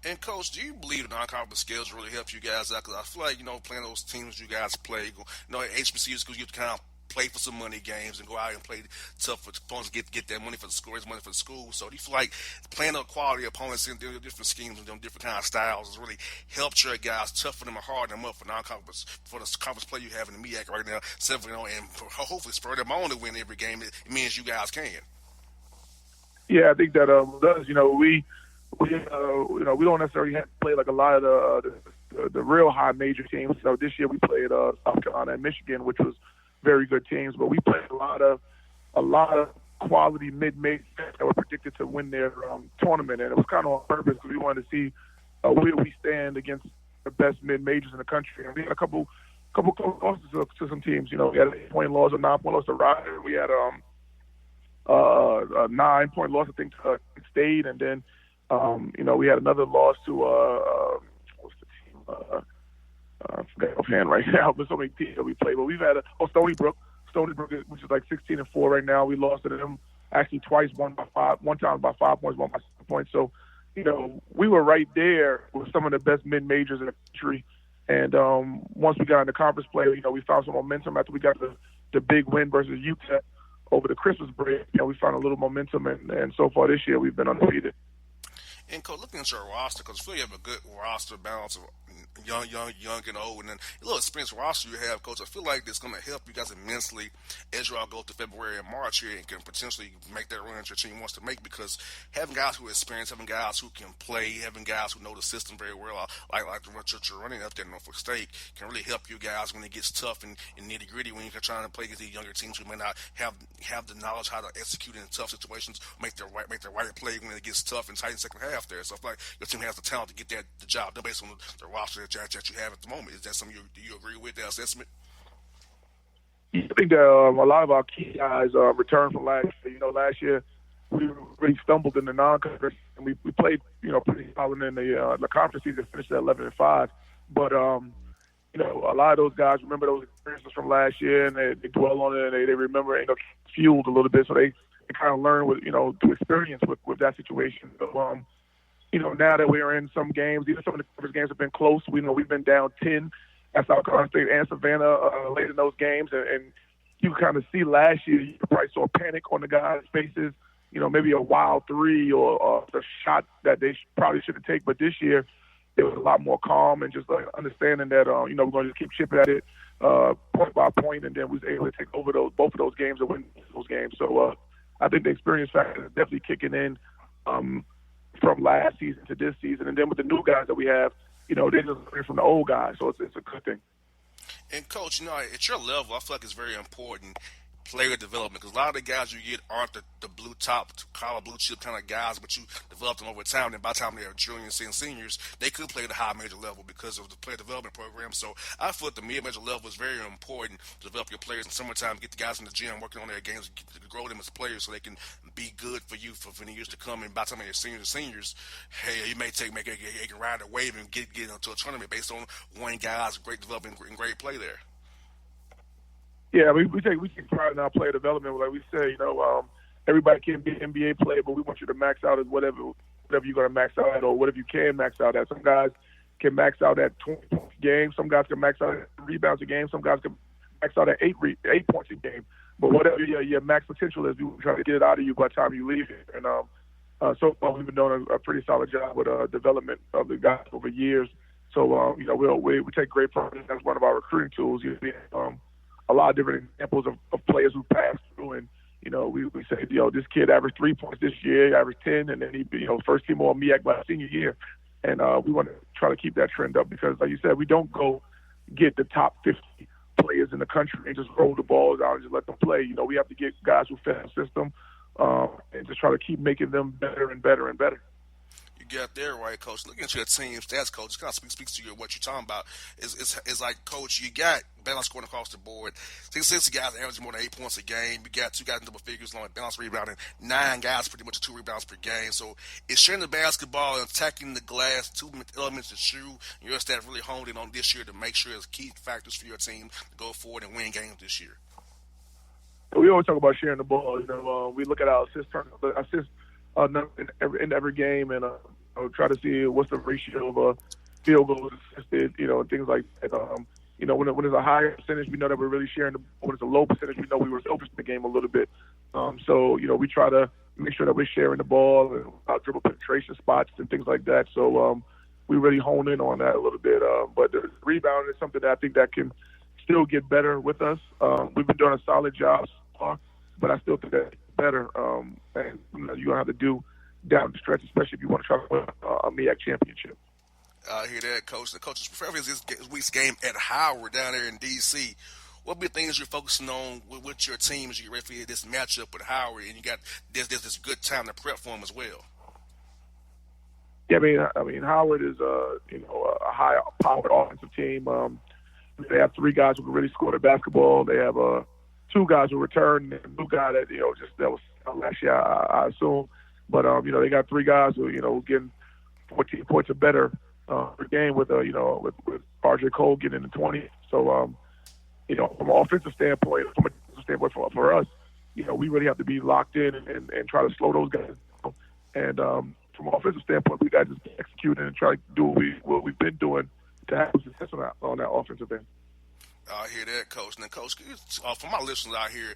And, Coach, do you believe the non-conference skills really help you guys out? Because I feel like, playing those teams you guys play, at HBCUs, because you kind of play for some money games and go out and play tough for opponents, get that money for the school, raise money for the school. So do you feel like playing a quality opponents in different schemes and different kind of styles has really helped your guys, toughen them and harden them up for non-conference, for the conference play you have in the MEAC right now, 7-0, and hopefully spur them on to win every game? It means you guys can. Yeah, I think that does. We don't necessarily have to play like a lot of the real high major teams. So this year we played South Carolina and Michigan, which was very good teams, but we played a lot of quality mid-majors that were predicted to win their tournament, and it was kind of on purpose because we wanted to see where we stand against the best mid-majors in the country. And we had a couple losses to some teams. We had an 8-point loss, a 9-point loss to Rider. We had a 9-point loss, I think, to State, and then we had another loss to what's the team? I forget offhand right now, but so many teams that we played. But we've had Stony Brook, which is like 16-4 right now. We lost to them actually twice, one time by 5 points, one by 7 points. So, we were right there with some of the best mid-majors in the country. And once we got into conference play, we found some momentum after we got the big win versus UTEP over the Christmas break, we found a little momentum, and so far this year we've been undefeated. And Coach, looking at your roster, because I feel you have a good roster balance of young, and old, and then a little experienced roster you have, Coach. I feel like it's going to help you guys immensely as you all go through February and March here, and can potentially make that run that your team wants to make. Because having guys who are experienced, having guys who can play, having guys who know the system very well, like what you're running up there in Norfolk State, can really help you guys when it gets tough and nitty gritty when you're trying to play against these younger teams who may not have the knowledge how to execute in tough situations, make the right play when it gets tough and tight in the second half there. So I feel like your team has the talent to get the job done based on the roster that you have at the moment. Is that something do you agree with that assessment? I think that a lot of our key guys returned from last year. Last year we really stumbled in the non-conference, and we played pretty solid in the conference season, finished at 11-5. But a lot of those guys remember those experiences from last year, and they dwell on it, and they remember it, fueled a little bit, so they kind of learn with through experience with that situation. So, now that we're in some games, even some of the conference games have been close. We've been down 10 at South Carolina State and Savannah late in those games, and you kind of see last year, you probably saw panic on the guys' faces, maybe a wild three or a shot that they probably shouldn't take. But this year, it was a lot more calm and just understanding that, we're going to just keep chipping at it point by point, and then we was able to take over both of those games and win those games. So I think the experience factor is definitely kicking in from last season to this season. And then with the new guys that we have, they're just learning from the old guys, so it's a good thing. And Coach, at your level, I feel like it's very important player development, because a lot of the guys you get aren't the blue top, collar blue chip kind of guys, but you develop them over time, and by the time they're juniors and seniors, they could play at a high major level because of the player development program. So I feel the mid-major level is very important to develop your players in summertime, get the guys in the gym working on their games, to grow them as players so they can be good for you for many years to come. And by the time they're seniors, hey, you may they can ride a wave and get into a tournament based on one guy's great development and great play there. Yeah, we take pride in our player development. Like we say, everybody can be an NBA player, but we want you to max out at whatever you're going to max out at, or whatever you can max out at. Some guys can max out at 20 points a game. Some guys can max out at rebounds a game. Some guys can max out at 8 points a game. But whatever your max potential is, we try to get it out of you by the time you leave here. And so far, we've been doing a pretty solid job with development of the guys over years. So we take great pride. That's one of our recruiting tools. A lot of different examples of players who passed through, and we say, this kid averaged 3 points this year, he averaged 10, and then he first team all MEAC by senior year, and we want to try to keep that trend up because, like you said, we don't go get the top 50 players in the country and just roll the balls out and just let them play. We have to get guys who fit the system and just try to keep making them better and better and better. You got there right, Coach. Looking at your team stats, Coach, kind of speaks to you what you're talking about. It's like, Coach, you got balance scoring across the board. 60 guys averaging more than 8 points a game. You got 2 guys in double figures along with balance rebounding. 9 guys pretty much 2 rebounds per game. So it's sharing the basketball and attacking the glass, 2 elements to shoot. Your staff really honed in on this year to make sure it's key factors for your team to go forward and win games this year. We always talk about sharing the ball. We look at our assists in every game, and try to see what's the ratio of field goals assisted, and things like that. When it's a higher percentage, we know that we're really sharing the ball. When it's a low percentage, we know we were selfish in the game a little bit. So we try to make sure that we're sharing the ball and our dribble penetration spots and things like that. So we really hone in on that a little bit. But the rebound is something that I think that can still get better with us. We've been doing a solid job so far, but I still think that's better. And you're going to have to do down the stretch, especially if you want to try to win a MEAC championship. I hear that, Coach. The coach's preference is this week's game at Howard down there in D.C. What be the things you're focusing on with your team as you get ready for this matchup with Howard, and you got this good time to prep for them as well? Yeah, I mean, Howard is a high-powered offensive team. They have 3 guys who can really score the basketball. They have 2 guys who return, and a new guy that that was last year, I assume. But they got 3 guys who getting 14 points or better per game with RJ Cole getting into 20. So from an offensive standpoint, for us, we really have to be locked in and try to slow those guys down. And from an offensive standpoint, we got to just execute and try to do what we've been doing to have success on that offensive end. I hear that, Coach. Now, Coach, for my listeners out here,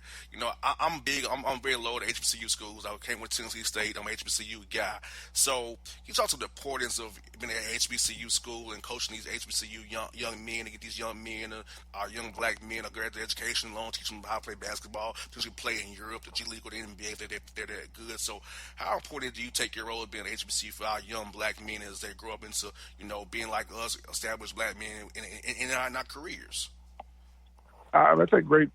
I'm big. I'm very low at HBCU schools. I came with Tennessee State. I'm an HBCU guy. So you talk to the importance of being at HBCU school and coaching these HBCU young men to get these young men, our young black men, a great education loan, teach them how to play basketball, teach them to play in Europe, the G League or the NBA if they're that good. So how important do you take your role of being an HBCU for our young black men as they grow up into, being like us, established black men in our careers? I take great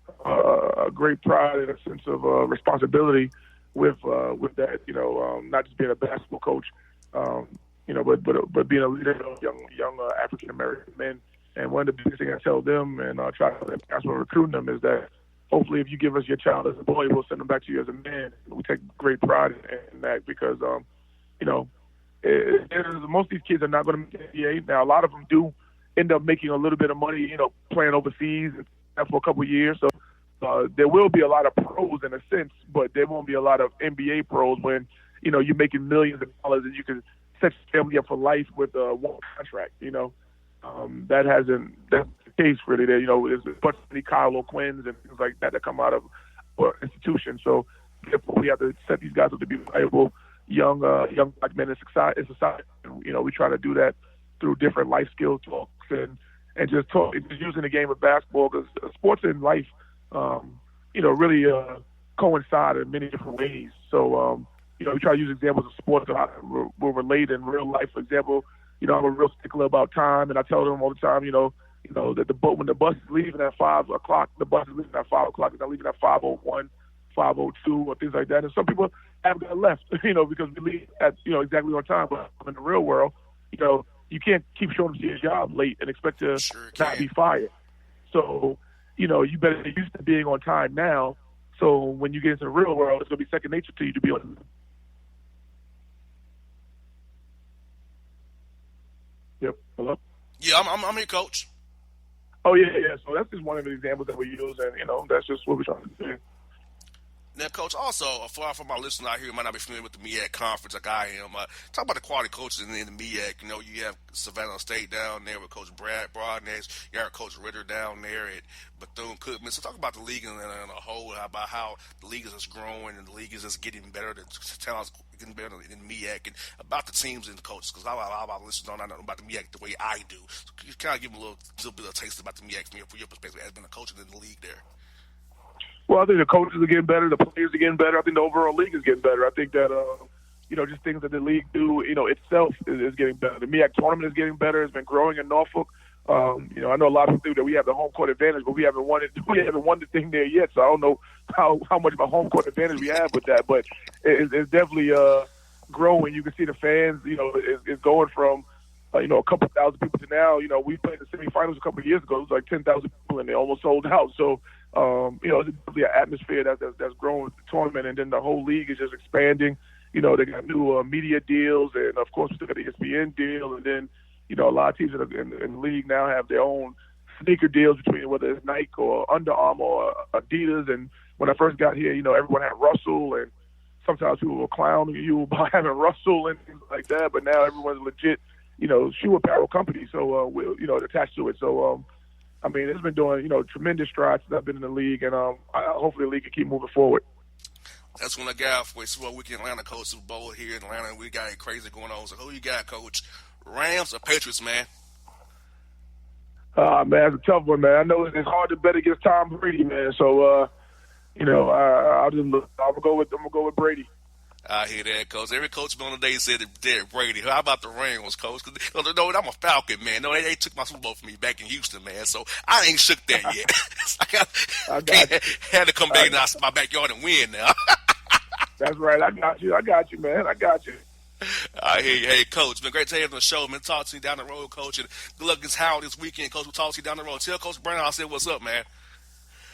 pride and a sense of responsibility with that. Not just being a basketball coach, but being a leader of young African American men. And one of the biggest things I tell them and try to that's what recruiting them is that hopefully if you give us your child as a boy, we'll send them back to you as a man. We take great pride in that because most of these kids are not going to make the NBA. Now a lot of them do end up making a little bit of money, playing overseas for a couple of years. So there will be a lot of pros in a sense, but there won't be a lot of NBA pros when, you're making millions of dollars and you can set your family up for life with one contract, that's the case really there. There's a bunch of Kyle O'Quinns and things like that come out of institutions. So therefore we have to set these guys up to be valuable young black men in society. We try to do that through different life skill talks and just using the game of basketball because sports in life, really coincide in many different ways. So, we try to use examples of sports that will relate in real life. For example, I'm a real stickler about time, and I tell them all the time, that when the bus is leaving at 5 o'clock, the bus is leaving at 5 o'clock. It's not leaving at 5:01, 5:02, or things like that. And some people haven't got left, because we leave at exactly on time. But in the real world, you can't keep showing up to your job late and expect to not be fired. So, you better get used to being on time now. So when you get into the real world, it's going to be second nature to you to be on. Yep. Hello? Yeah, I'm here, Coach. Oh, yeah. So that's just one of the examples that we use, and, that's just what we're trying to do. Now, Coach, also, for my listeners out here who might not be familiar with the MEAC conference like I am, talk about the quality coaches in the MEAC. You have Savannah State down there with Coach Brad Broadnax. You have Coach Ritter down there at Bethune-Cookman. So talk about the league in a whole, about how the league is just growing and the league is just getting better, the talent's getting better in MEAC, and about the teams and the coaches, because a lot of our listeners don't know about the MEAC the way I do. So can you kind of give them a little bit of taste about the MEAC from your perspective as being a coach in the league there? Well, I think the coaches are getting better, the players are getting better. I think the overall league is getting better. I think that, just things that the league do, itself is getting better. The MEAC tournament is getting better. It's been growing in Norfolk. I know a lot of people think that we have the home court advantage, but we haven't won the thing there yet. So I don't know how much of a home court advantage we have with that, but it's definitely growing. You can see the fans, it's going from, a couple thousand people to now. We played the semifinals a couple of years ago. It was like 10,000 people, and they almost sold out. So, it's definitely an atmosphere that's growing with the tournament, and then the whole league is just expanding. They got new media deals, and of course we still got the ESPN deal, and then a lot of teams in the league now have their own sneaker deals between whether it's Nike or Under Armour or Adidas. And when I first got here, everyone had Russell, and sometimes people were clowning you about having Russell and things like that. But now everyone's legit, shoe apparel company, so attached to it. So it's been doing tremendous strides since I've been in the league, and hopefully the league can keep moving forward. That's when I got for Super Bowl weekend, Atlanta, Coach. Super Bowl here in Atlanta, we got it crazy going on. So who you got, Coach? Rams or Patriots, man? Man, that's a tough one, man. I know it's hard to bet against Tom Brady, man. So I'm gonna go with Brady. I hear that, Coach. Every coach on the day said that Brady. How about the Rams, Coach? Because no, I'm a Falcon, man. No, they took my Super Bowl from me back in Houston, man. So I ain't shook that yet. I had to come back in my backyard and win now. That's right. I got you, man. I got you. I hear you. Hey, Coach, it's been great to have you on the show, man. Talk to you down the road, Coach. And good luck against Howard this weekend, Coach. We'll talk to you down the road. Tell Coach Brown I said what's up, man.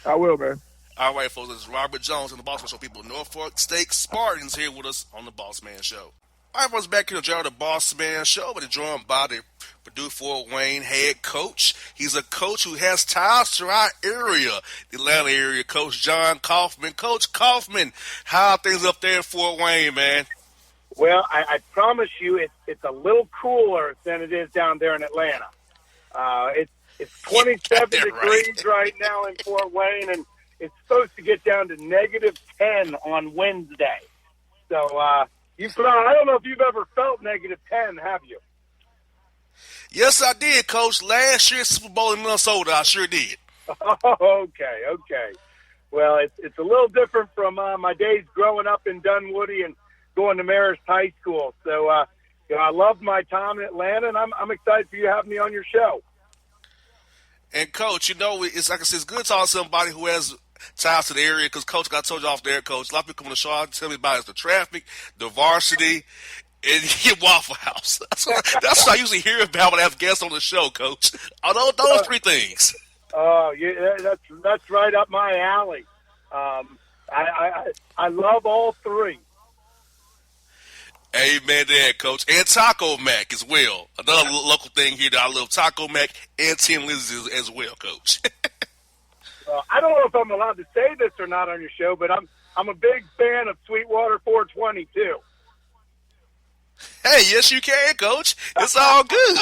I will, man. All right, folks, this is Robert Jones and the Bossman Show. People, Norfolk State Spartans here with us on the Bossman Show. All right, folks, back here to the Bossman Show, but joined by the Purdue Fort Wayne head coach. He's a coach who has ties to our area, the Atlanta area, Coach John Kaufman. Coach Kaufman, how are things up there in Fort Wayne, man? Well, I promise you it's a little cooler than it is down there in Atlanta. It's 27 Yeah, degrees right now in Fort Wayne, and it's supposed to get down to -10 on Wednesday. So I don't know if you've ever felt -10, have you? Yes, I did, Coach. Last year's Super Bowl in Minnesota, I sure did. Okay. Well, it's a little different from my days growing up in Dunwoody and going to Marist High School. So, I loved my time in Atlanta, and I'm excited for you having me on your show. And, Coach, it's like I said, it's good talking to somebody who has ties to the area because, Coach, like I told you off there, Coach, a lot of people come on the show and tell me about the traffic, the varsity, and Waffle House. That's what I usually hear about when I have guests on the show, Coach. Those three things. Oh, yeah, that's right up my alley. I love all three. Amen to that, Coach. And Taco Mac as well. Another local thing here that I love, Taco Mac and Tim Lizzie's as well, Coach. I don't know if I'm allowed to say this or not on your show, but I'm a big fan of Sweetwater 420 too. Hey, yes you can, Coach. It's all good.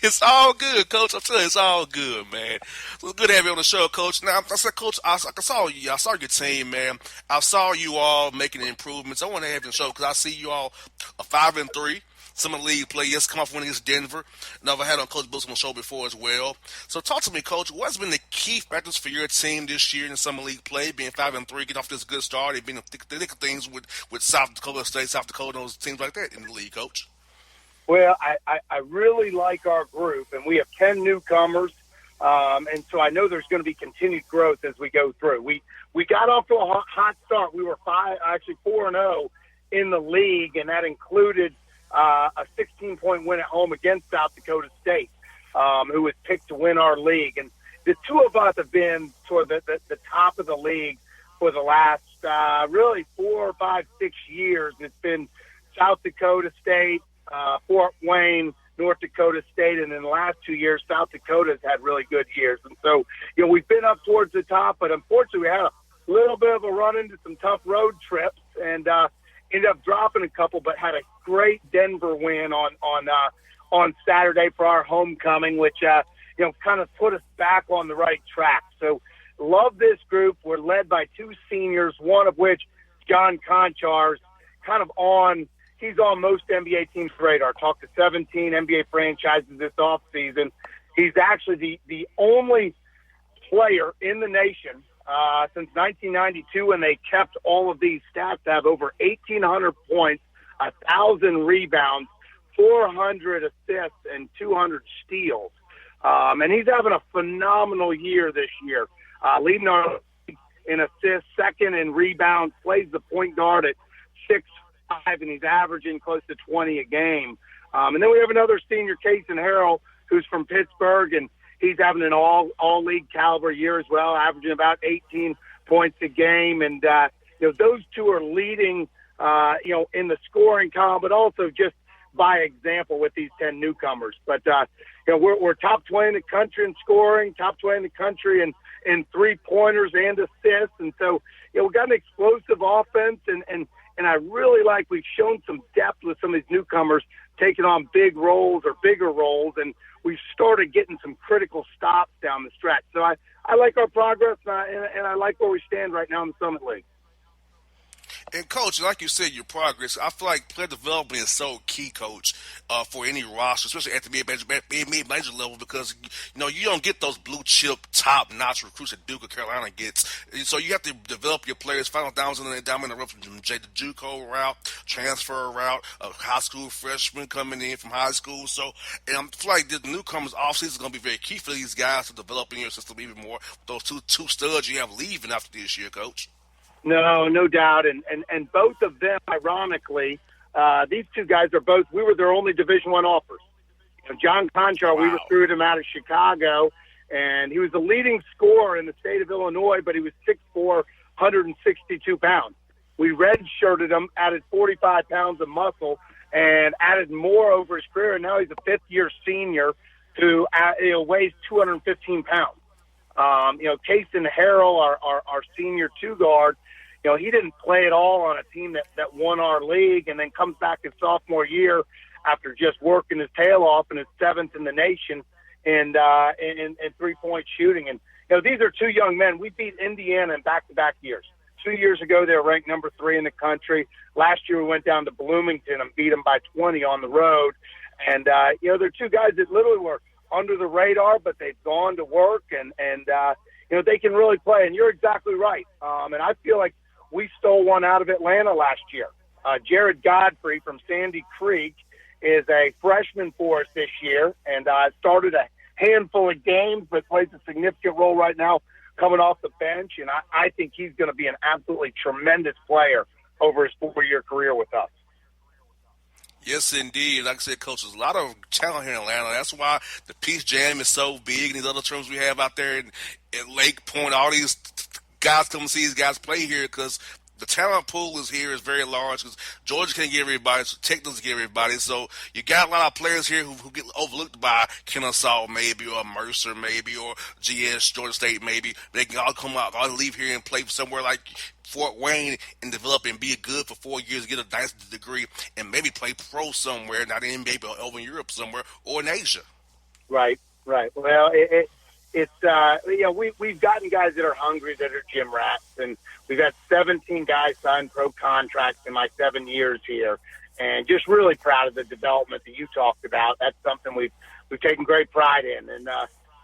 It's all good, Coach. I'm telling you, it's all good, man. So it's good to have you on the show, Coach. Now, I said, Coach, I saw you. I saw your team, man. I saw you all making improvements. I want to have you on the show because I see you all 5-3. Some of the league play. Yes, come off winning against Denver. Now, I've had on Coach Bossman on the show before as well. So talk to me, Coach. What's been the key factors for your team this year in the summer league play, being 5-3, getting off this good start, and being the thick of things with South Dakota State, South Dakota, those teams like that in the league, Coach? Well, I really like our group, and we have 10 newcomers, and so I know there's going to be continued growth as we go through. We got off to a hot start. We were 4-0 in the league, and that included a 16-point win at home against South Dakota State, who was picked to win our league. And the two of us have been toward the top of the league for the last really 4, 5, 6 years. It's been South Dakota State, Fort Wayne, North Dakota State, and in the last 2 years, South Dakota's had really good years. And so, we've been up towards the top, but unfortunately we had a little bit of a run into some tough road trips and ended up dropping a couple, but had a great Denver win on Saturday for our homecoming, which, kind of put us back on the right track. So love this group. We're led by 2 seniors, one of which, John Conchar's he's on most NBA teams' radar. Talked to 17 NBA franchises this offseason. He's actually the only player in the nation since 1992 when they kept all of these stats to have over 1,800 points, 1,000 rebounds, 400 assists, and 200 steals. And he's having a phenomenal year this year, leading our league in assists, second in rebounds, plays the point guard at 6'5", and he's averaging close to 20 a game. And then we have another senior, Casey Harrell, who's from Pittsburgh, and he's having an all-league caliber year as well, averaging about 18 points a game. And, those two are leading, in the scoring column, but also just by example with these 10 newcomers. But, we're top 20 in the country in scoring, top 20 in the country in three-pointers and assists. And so, we've got an explosive offense, and I really like we've shown some depth with some of these newcomers taking on big roles or bigger roles, and we've started getting some critical stops down the stretch. So I like our progress, and I like where we stand right now in the Summit League. And, Coach, like you said, your progress, I feel like player development is so key, Coach, for any roster, especially at the mid-major level, because, you don't get those blue-chip, top-notch recruits that Duke or Carolina gets. So you have to develop your players, find out down in the rough from the JUCO route, transfer route, a high school freshman coming in from high school. So and I feel like the newcomers offseason is going to be very key for these guys to develop in your system even more. Those two studs you have leaving after this year, Coach. No doubt. And both of them, ironically, these two guys we were their only Division I offers. John Conchar, wow. We recruited him out of Chicago, and he was the leading scorer in the state of Illinois, but he was 6'4", 162 pounds. We redshirted him, added 45 pounds of muscle, and added more over his career, and now he's a fifth-year senior who weighs 215 pounds. Casey Harrell, our senior two-guard, he didn't play at all on a team that won our league and then comes back his sophomore year, after just working his tail off and is 7th in the nation in 3-point shooting. And, these are two young men. We beat Indiana in back-to-back years. 2 years ago, they were ranked number 3 in the country. Last year, we went down to Bloomington and beat them by 20 on the road. And, they're two guys that literally were under the radar, but they've gone to work, and they can really play. And you're exactly right. And I feel like we stole one out of Atlanta last year. Jared Godfrey from Sandy Creek is a freshman for us this year, and started a handful of games, but plays a significant role right now coming off the bench. And I think he's going to be an absolutely tremendous player over his 4-year career with us. Yes, indeed. Like I said, Coach, there's a lot of talent here in Atlanta. That's why the Peace Jam is so big, and these other terms we have out there in Lake Point. All these guys come to see these guys play here because the talent pool is very large, because Georgia can't get everybody, so Tech doesn't get everybody. So you got a lot of players here who get overlooked by Kennesaw maybe, or Mercer maybe, or GS, Georgia State maybe. They can all come out, all leave here and play somewhere like Fort Wayne and develop and be good for 4 years, get a nice degree, and maybe play pro somewhere, not in NBA, but over in Europe somewhere or in Asia. Right. Well, we've gotten guys that are hungry, that are gym rats, and we've had 17 guys sign pro contracts in my 7 years here, and just really proud of the development that you talked about. That's something we've taken great pride in, and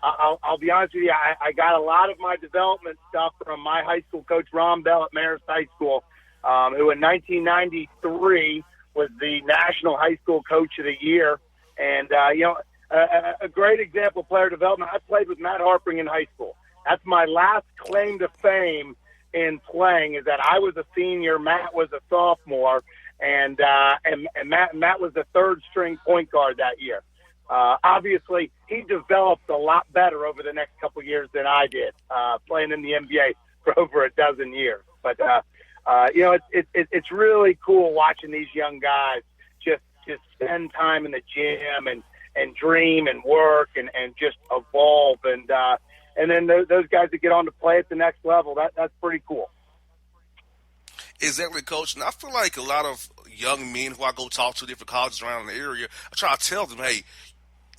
I'll be honest with you, I got a lot of my development stuff from my high school coach, Ron Bell at Marist High School, who in 1993 was the National High School Coach of the Year. And, a great example of player development. I played with Matt Harpring in high school. That's my last claim to fame in playing, is that I was a senior, Matt was a sophomore, and Matt was the third-string point guard that year. Obviously, he developed a lot better over the next couple of years than I did, playing in the NBA for over a dozen years. But, it's really cool watching these young guys just spend time in the gym and dream and work and just evolve. And then those guys that get on to play at the next level, that's pretty cool. Exactly, Coach. And I feel like a lot of young men who I go talk to different colleges around the area, I try to tell them, hey,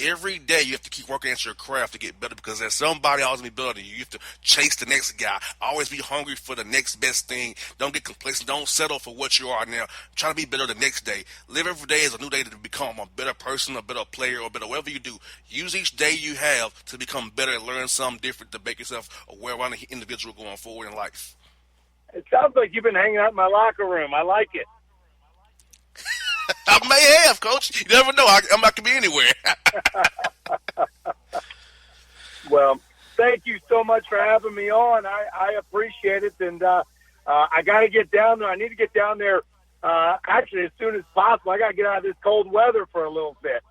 every day you have to keep working at your craft to get better, because there's somebody always be better than you. You have to chase the next guy. Always be hungry for the next best thing. Don't get complacent. Don't settle for what you are now. Try to be better the next day. Live every day as a new day to become a better person, a better player, or better whatever you do. Use each day you have to become better and learn something different to make yourself a well-rounded individual going forward in life. It sounds like you've been hanging out in my locker room. I like it. I may have, Coach. You never know. I'm not going to be anywhere. Well, thank you so much for having me on. I appreciate it. And I got to get down there. I need to get down there actually as soon as possible. I got to get out of this cold weather for a little bit.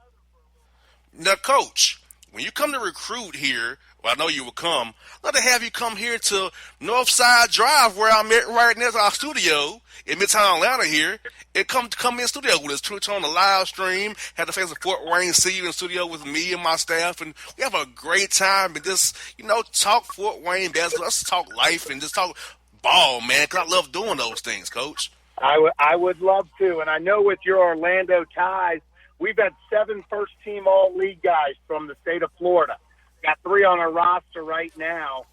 Now, Coach, when you come to recruit here, well, I know you will come, let me have you come here to Northside Drive, where I'm at right next to our studio in Midtown Atlanta here, and come in studio with us, turn on the live stream, have the fans of Fort Wayne see you in studio with me and my staff, and we have a great time and just, talk Fort Wayne basketball. Let's talk life and just talk ball, man, because I love doing those things, Coach. I would love to, and I know with your Orlando ties, we've had 7 first-team all-league guys from the state of Florida. Got 3 on our roster right now.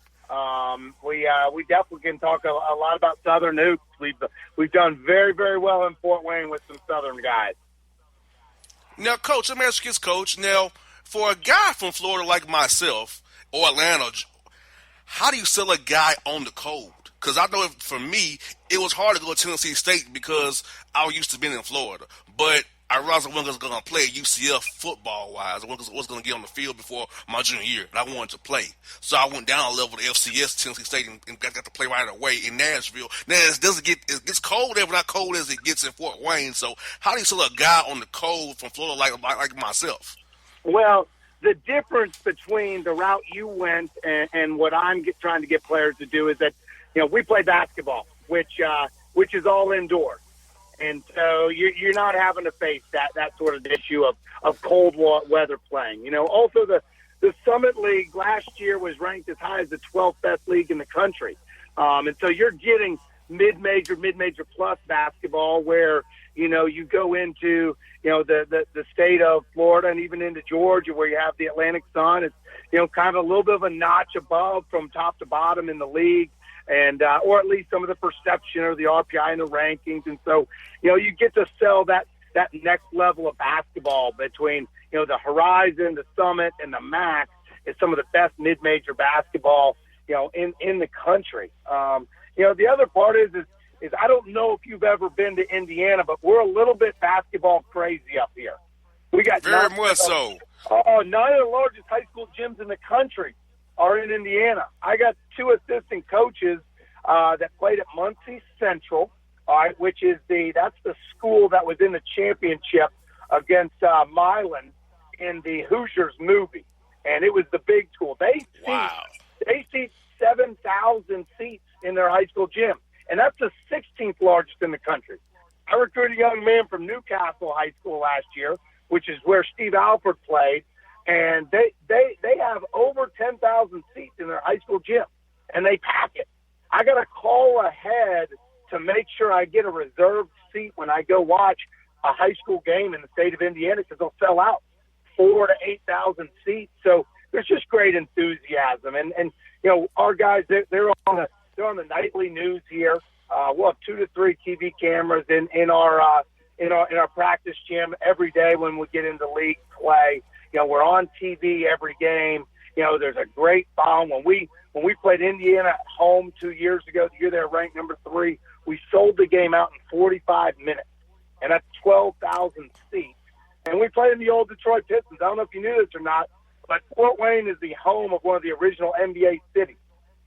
We definitely can talk a lot about Southern hoops. We've done very, very well in Fort Wayne with some Southern guys. Now, Coach, let me ask you this, Coach. Now, for a guy from Florida like myself or Atlanta, how do you sell a guy on the code? Because I know for me, it was hard to go to Tennessee State because I was used to being in Florida. But I realized I wasn't going to play at UCF football-wise. I wasn't going to get on the field before my junior year, and I wanted to play. So I went down a level to FCS, Tennessee State, and got to play right away in Nashville. Now, it gets cold there, but not cold as it gets in Fort Wayne. So how do you sell a guy on the cold from Florida like myself? Well, the difference between the route you went and what I'm trying to get players to do is that, we play basketball, which is all indoors. And so you're not having to face that sort of issue of cold weather playing. Also the Summit League last year was ranked as high as the 12th best league in the country. And so you're getting mid-major plus basketball where, You go into, the state of Florida and even into Georgia where you have the Atlantic Sun. It's, kind of a little bit of a notch above from top to bottom in the league, and or at least some of the perception or the RPI and the rankings. And so, you get to sell that next level of basketball between, the Horizon, the Summit, and the MAC is some of the best mid-major basketball, in the country. The other part is I don't know if you've ever been to Indiana, but we're a little bit basketball crazy up here. We got very much so. 9 of the largest high school gyms in the country are in Indiana. I got 2 assistant coaches that played at Muncie Central, all right, which is that's the school that was in the championship against Milan in the Hoosiers movie, and it was the big school. They seat 7,000 seats in their high school gym, and that's the 16th largest in the country. I recruited a young man from Newcastle High School last year, which is where Steve Alford played, and they have over 10,000 seats in their high school gym, and they pack it. I got to call ahead to make sure I get a reserved seat when I go watch a high school game in the state of Indiana, because they'll sell out 4,000 to 8,000 seats. So there's just great enthusiasm, and our guys, they're on the nightly news here. We'll have 2 to 3 TV cameras in our practice gym every day when we get into league play. We're on TV every game. There's a great bond. When we played Indiana at home 2 years ago, the year they were ranked number 3, we sold the game out in 45 minutes, and that's 12,000 seats. And we played in the old Detroit Pistons. I don't know if you knew this or not, but Fort Wayne is the home of one of the original NBA cities.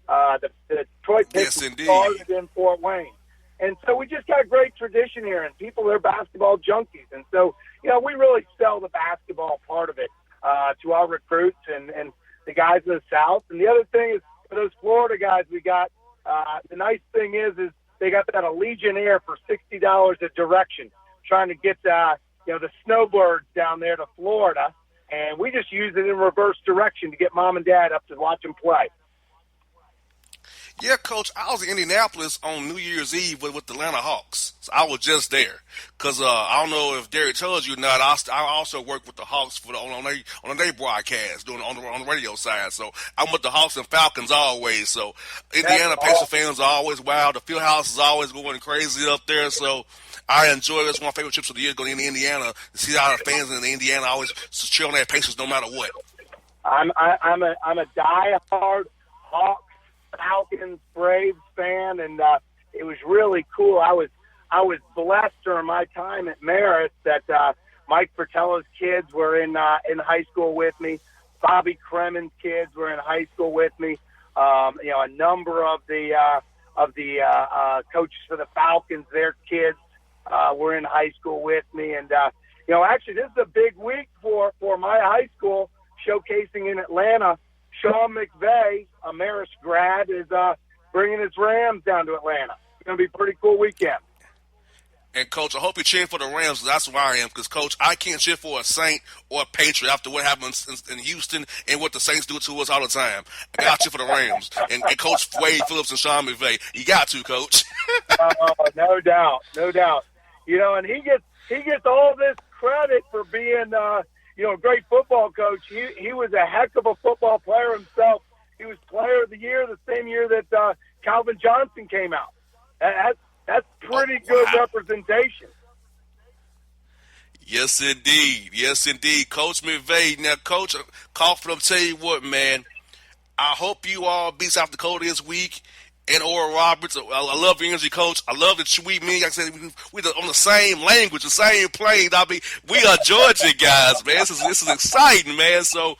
The Detroit Pistons started in Fort Wayne. And so we just got a great tradition here, and people are basketball junkies. And so, we really sell the basketball part of it to our recruits and the guys in the South. And the other thing is, for those Florida guys we got, the nice thing is they got that Allegiant Air for $60 a direction, trying to get the snowbirds down there to Florida. And we just use it in reverse direction to get mom and dad up to watch them play. Yeah, Coach, I was in Indianapolis on New Year's Eve with the Atlanta Hawks. So I was just there. Because I don't know if Derek told you or not, I also work with the Hawks on their broadcast, on the radio side. So I'm with the Hawks and Falcons always. So Indiana Pacer fans are always wild. The field house is always going crazy up there. So I enjoy it. It's one of my favorite trips of the year, going into Indiana to see how the fans in Indiana always cheer on their Pacers no matter what. I'm a diehard Hawks, Falcons, Braves fan, and it was really cool. I was blessed during my time at Marist that Mike Fratello's kids were in high school with me. Bobby Kremen's kids were in high school with me. A number of the coaches for the Falcons, their kids were in high school with me. And actually, this is a big week for my high school, showcasing in Atlanta. Sean McVay, a Marist grad, is bringing his Rams down to Atlanta. It's going to be a pretty cool weekend. And, Coach, I hope you're cheering for the Rams, because that's where I am. Because, Coach, I can't cheer for a Saint or a Patriot after what happens in Houston and what the Saints do to us all the time. I got to cheer for the Rams. And Coach Wade Phillips and Sean McVay. You got to, Coach. No doubt. And he gets all this credit for being a great football coach. He was a heck of a football player himself. He was Player of the Year the same year that Calvin Johnson came out. That's pretty good representation. Yes, indeed. Coach McVay. Now, Coach Coughlin, I'll tell you what, man. I hope you all beat South Dakota this week. And Oral Roberts. I love your energy, Coach. I love that like I said, we're on the same language, the same plane. We are Georgia guys, man. This is exciting, man. So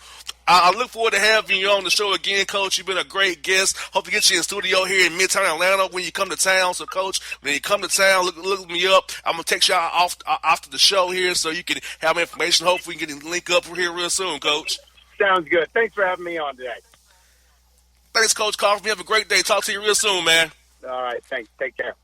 I look forward to having you on the show again, Coach. You've been a great guest. Hope to get you in studio here in Midtown Atlanta when you come to town. So, Coach, when you come to town, look me up. I'm going to text you after the show here so you can have information. Hopefully we can link up here real soon, Coach. Sounds good. Thanks for having me on today. Thanks, Coach Coughlin. You have a great day. Talk to you real soon, man. All right. Thanks. Take care.